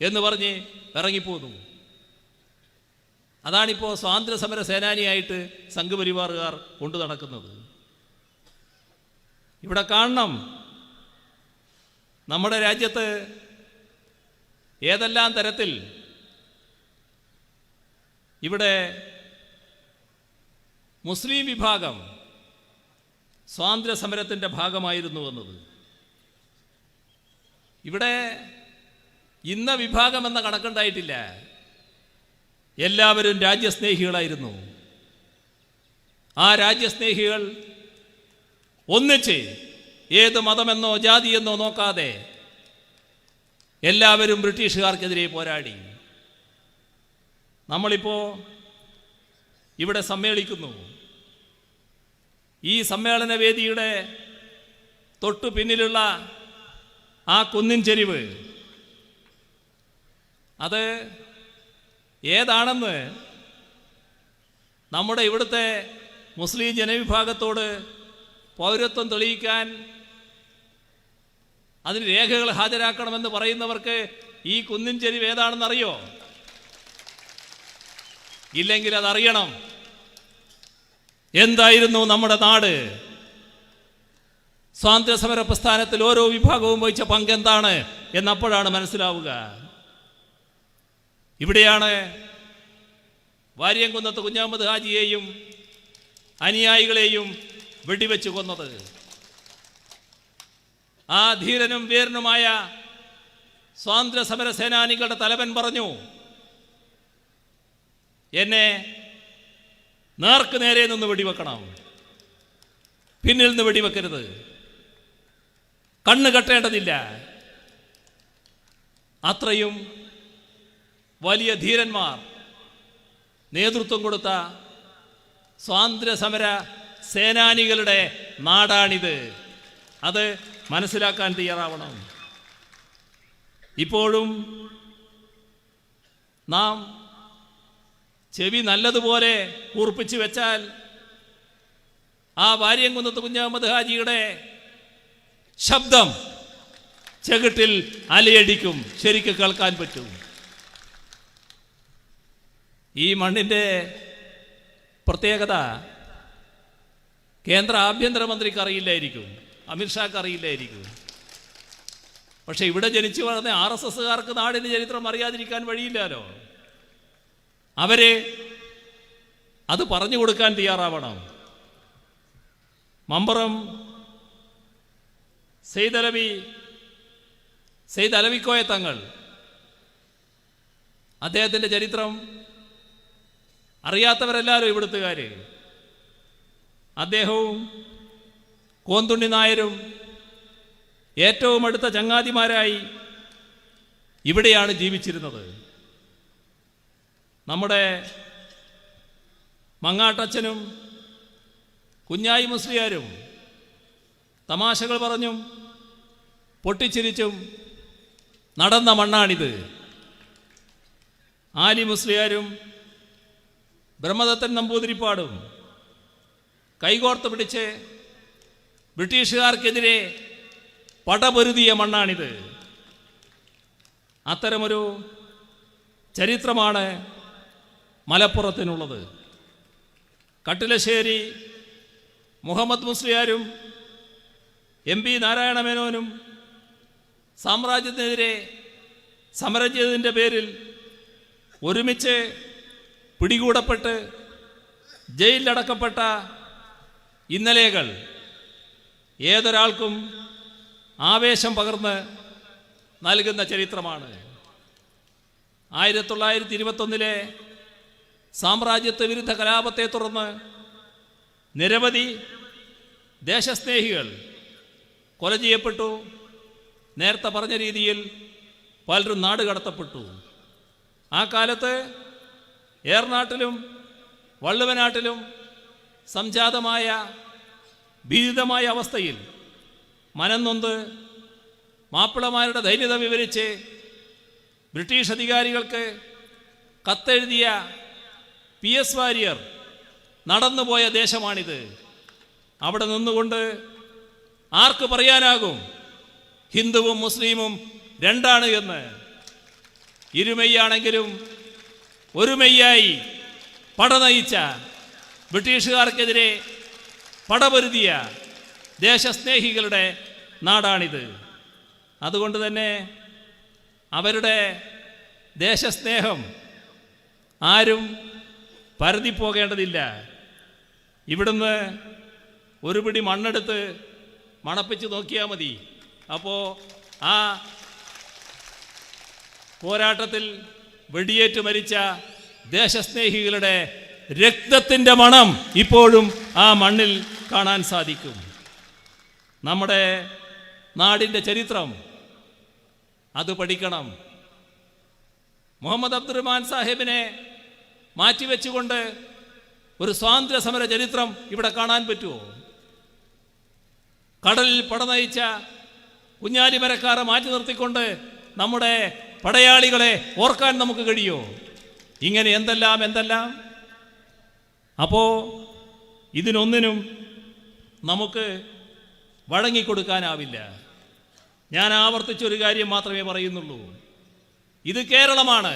എന്ന് പറഞ്ഞ് ഇറങ്ങിപ്പോന്നു. അതാണിപ്പോൾ സ്വാതന്ത്ര്യ സമര സേനാനിയായിട്ട് സംഘപരിവാറുകാർ കൊണ്ടു നടക്കുന്നത്. ഇവിടെ കാണണം, നമ്മുടെ രാജ്യത്ത് ഏതെല്ലാം തരത്തിൽ ഇവിടെ മുസ്ലിം വിഭാഗം സ്വാതന്ത്ര്യ സമരത്തിൻ്റെ ഭാഗമായിരുന്നു എന്നത്. ഇവിടെ ഇന്ന വിഭാഗം എന്ന കണക്കുണ്ടായിട്ടില്ല. എല്ലാവരും രാജ്യസ്നേഹികളായിരുന്നു. ആ രാജ്യസ്നേഹികൾ ഒന്നിച്ച് ഏത് മതമെന്നോ ജാതിയെന്നോ നോക്കാതെ എല്ലാവരും ബ്രിട്ടീഷുകാർക്കെതിരെ പോരാടി. നമ്മളിപ്പോൾ ഇവിടെ സമ്മേളിക്കുന്നു. ഈ സമ്മേളന വേദിയുടെ തൊട്ടു പിന്നിലുള്ള ആ കുന്നിൻ ചെരിവ് അത് ഏതാണെന്ന് നമ്മുടെ ഇവിടുത്തെ മുസ്ലിം ജനവിഭാഗത്തോട് പൗരത്വം തെളിയിക്കാൻ അതിന് രേഖകൾ ഹാജരാക്കണമെന്ന് പറയുന്നവർക്ക് ഈ കുന്നിൻ ചെരിവ് ഏതാണെന്നറിയോ? ഇല്ലെങ്കിൽ അതറിയണം. എന്തായിരുന്നു നമ്മുടെ നാട്? സ്വാതന്ത്ര്യസമര പ്രസ്ഥാനത്തിൽ ഓരോ വിഭാഗവും വഹിച്ച പങ്കെന്താണ് എന്നപ്പോഴാണ് മനസ്സിലാവുക. ഇവിടെയാണ് വാര്യംകുന്നത്ത് കുഞ്ഞഹമ്മദ് ഹാജിയെയും അനുയായികളെയും വെടിവെച്ച് കൊന്നത്. ആ ധീരനും വീരനുമായ സ്വാതന്ത്ര്യസമര സേനാനികളുടെ തലവൻ പറഞ്ഞു, എന്നെ നേർക്ക് നേരെ നിന്ന് വെടിവെക്കണം, പിന്നിൽ നിന്ന് വെടിവെക്കരുത്, കണ്ണ് കെട്ടേണ്ടതില്ല. അത്രയും വലിയ ധീരന്മാർ നേതൃത്വം കൊടുത്ത സ്വാതന്ത്ര്യസമര സേനാനികളുടെ നാടാണിത്. അത് മനസ്സിലാക്കാൻ തയ്യാറാവണം. ഇപ്പോഴും നാം ചെവി നല്ലതുപോലെ കൂർപ്പിച്ചു വെച്ചാൽ ആ വാര്യംകുന്നത്ത് കുഞ്ഞഹമ്മദ് ഹാജിയുടെ ശബ്ദം ചെകിട്ടിൽ അലയടിക്കും, ശരിക്ക് കേൾക്കാൻ പറ്റും. ഈ മണ്ണിൻ്റെ പ്രത്യേകത കേന്ദ്ര ആഭ്യന്തരമന്ത്രിക്ക് അറിയില്ലായിരിക്കും, അമിത്ഷാക്ക് അറിയില്ലായിരിക്കും. പക്ഷെ ഇവിടെ ജനിച്ചു വളർന്ന RSSകാർക്ക് നാടിൻ്റെ ചരിത്രം അറിയാതിരിക്കാൻ വഴിയില്ലല്ലോ. അവരെ അത് പറഞ്ഞു കൊടുക്കാൻ തയ്യാറാവണം. മമ്പറം സെയ്ദ് അലവിക്കോയ തങ്ങൾ, അദ്ദേഹത്തിൻ്റെ ചരിത്രം അറിയാത്തവരല്ലാലോ ഇവിടുത്തുകാർ. അദ്ദേഹവും കോന്തുണ്ണി നായരും ഏറ്റവും അടുത്ത ചങ്ങാതിമാരായി ഇവിടെയാണ് ജീവിച്ചിരുന്നത്. നമ്മുടെ മങ്ങാട്ടച്ഛനും കുഞ്ഞായി മുസ്ലിയാരും തമാശകൾ പറഞ്ഞും പൊട്ടിച്ചിരിച്ചും നടന്ന മണ്ണാണിത്. ആലി മുസ്ലിയാരും ബ്രഹ്മദത്തൻ നമ്പൂതിരിപ്പാടും കൈകോർത്ത് പിടിച്ച് ബ്രിട്ടീഷുകാർക്കെതിരെ പടപൊരുതിയ മണ്ണാണിത്. അത്തരമൊരു ചരിത്രമാണ് മലപ്പുറത്തിനുള്ളത്. കട്ടിലശ്ശേരി മുഹമ്മദ് മുസ്ലിയാരും MP നാരായണ മേനോനും സാമ്രാജ്യത്തിനെതിരെ സമരം ചെയ്തതിൻ്റെ പേരിൽ ഒരുമിച്ച് പിടികൂടപ്പെട്ട് ജയിലിലടക്കപ്പെട്ട ഇന്നലെകൾ ഏതൊരാൾക്കും ആവേശം പകർന്ന് നൽകുന്ന ചരിത്രമാണ്. 1921 സാമ്രാജ്യത്വ വിരുദ്ധ കലാപത്തെ തുടർന്ന് നിരവധി ദേശസ്നേഹികൾ കൊല ചെയ്യപ്പെട്ടു. നേരത്തെ പറഞ്ഞ രീതിയിൽ പലരും നാട് കടത്തപ്പെട്ടു. ആ കാലത്ത് ഏർനാട്ടിലും വള്ളുവനാട്ടിലും സംജാതമായ ഭീതിതമായ അവസ്ഥയിൽ മനംനൊന്ത് മാപ്പിളമാരുടെ ധൈര്യത വിവരിച്ച് ബ്രിട്ടീഷ് അധികാരികൾക്ക് കത്തെഴുതിയ PS വാര്യർ നടന്നുപോയ ദേശമാണിത്. അവിടെ നിന്നുകൊണ്ട് ആർക്ക് പറയാനാകും ഹിന്ദുവും മുസ്ലിമും രണ്ടാണ് എന്ന്? ഇരുമെയ്യാണെങ്കിലും ഒരു മെയ്യായി പട നയിച്ച, ബ്രിട്ടീഷുകാർക്കെതിരെ പടപൊരുതിയ ദേശസ്നേഹികളുടെ നാടാണിത്. അതുകൊണ്ട് തന്നെ അവരുടെ ദേശസ്നേഹം ആരും പരതിപ്പോകേണ്ടതില്ല. ഇവിടുന്ന് ഒരു പിടി മണ്ണെടുത്ത് മണപ്പിച്ച് നോക്കിയാൽ മതി. അപ്പോൾ ആ പോരാട്ടത്തിൽ വെടിയേറ്റ് മരിച്ച ദേശസ്നേഹികളുടെ രക്തത്തിൻ്റെ മണം ഇപ്പോഴും ആ മണ്ണിൽ കാണാൻ സാധിക്കും. നമ്മുടെ നാടിൻ്റെ ചരിത്രം അത് പഠിക്കണം. മുഹമ്മദ് അബ്ദുറഹ്മാൻ സാഹിബിനെ മാറ്റിവെച്ചുകൊണ്ട് ഒരു സ്വാതന്ത്ര്യ സമര ചരിത്രം ഇവിടെ കാണാൻ പറ്റുമോ? കടലിൽ പടനയിച്ച കുഞ്ഞാലിമരക്കാരെ മാറ്റി നിർത്തിക്കൊണ്ട് നമ്മുടെ പടയാളികളെ ഓർക്കാൻ നമുക്ക് കഴിയുമോ? ഇങ്ങനെ എന്തെല്ലാം. അപ്പോൾ ഇതിനൊന്നിനും നമുക്ക് വഴങ്ങിക്കൊടുക്കാനാവില്ല. ഞാൻ ആവർത്തിച്ചൊരു കാര്യം മാത്രമേ പറയുന്നുള്ളൂ. ഇത് കേരളമാണ്,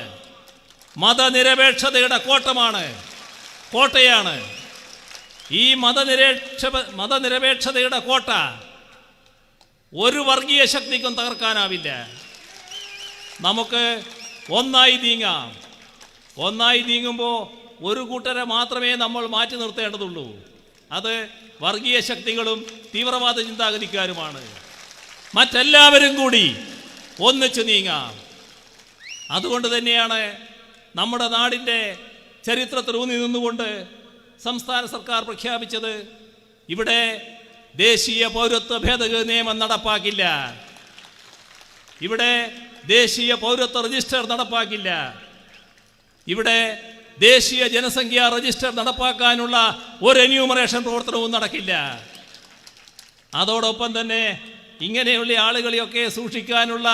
മതനിരപേക്ഷതയുടെ കോട്ടയാണ്. ഈ മതനിരപേക്ഷതയുടെ കോട്ട ഒരു വർഗീയ ശക്തിക്കും തകർക്കാനാവില്ല. നമുക്ക് ഒന്നായി നീങ്ങുമ്പോൾ ഒരു കൂട്ടരെ മാത്രമേ നമ്മൾ മാറ്റി നിർത്തേണ്ടതുള്ളൂ. അത് വർഗീയ ശക്തികളും തീവ്രവാദ ചിന്താഗതിക്കാരുമാണ്. മറ്റെല്ലാവരും കൂടി ഒന്നിച്ചു നീങ്ങാം. അതുകൊണ്ട് തന്നെയാണ് നമ്മുടെ നാടിൻ്റെ ചരിത്രത്തിൽ ഊന്നി നിന്നുകൊണ്ട് സംസ്ഥാന സർക്കാർ പ്രഖ്യാപിച്ചത് ഇവിടെ ദേശീയ പൗരത്വ ഭേദഗതി നിയമം നടപ്പാക്കില്ല, ഇവിടെ ദേശീയ പൗരത്വ രജിസ്റ്റർ നടപ്പാക്കില്ല, ഇവിടെ ദേശീയ ജനസംഖ്യാ രജിസ്റ്റർ നടപ്പാക്കാനുള്ള ഒരു എന്യൂമറേഷൻ പ്രവർത്തനവും നടക്കില്ല. അതോടൊപ്പം തന്നെ ഇങ്ങനെയുള്ള ആളുകളെയൊക്കെ സൂക്ഷിക്കാനുള്ള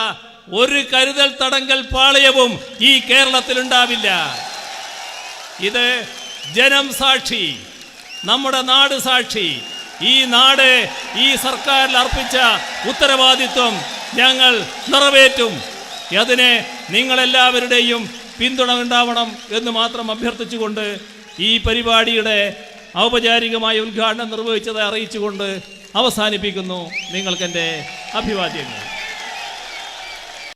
ഒരു കരുതൽ തടങ്കൽ പാളയവും ഈ കേരളത്തിലുണ്ടാവില്ല. ഇത് ജനം സാക്ഷി, നമ്മുടെ നാട് സാക്ഷി. ഈ നാട് ഈ സർക്കാരിൽ അർപ്പിച്ച ഉത്തരവാദിത്വം ഞങ്ങൾ നിറവേറ്റും. അതിന് നിങ്ങളെല്ലാവരുടെയും പിന്തുണ ഉണ്ടാവണം എന്ന് മാത്രം അഭ്യർത്ഥിച്ചുകൊണ്ട് ഈ പരിപാടിയുടെ ഔപചാരികമായ ഉദ്ഘാടനം നിർവഹിച്ചതായി അറിയിച്ചുകൊണ്ട് അവസാനിപ്പിക്കുന്നു. നിങ്ങൾക്കെൻ്റെ അഭിവാദ്യങ്ങൾ.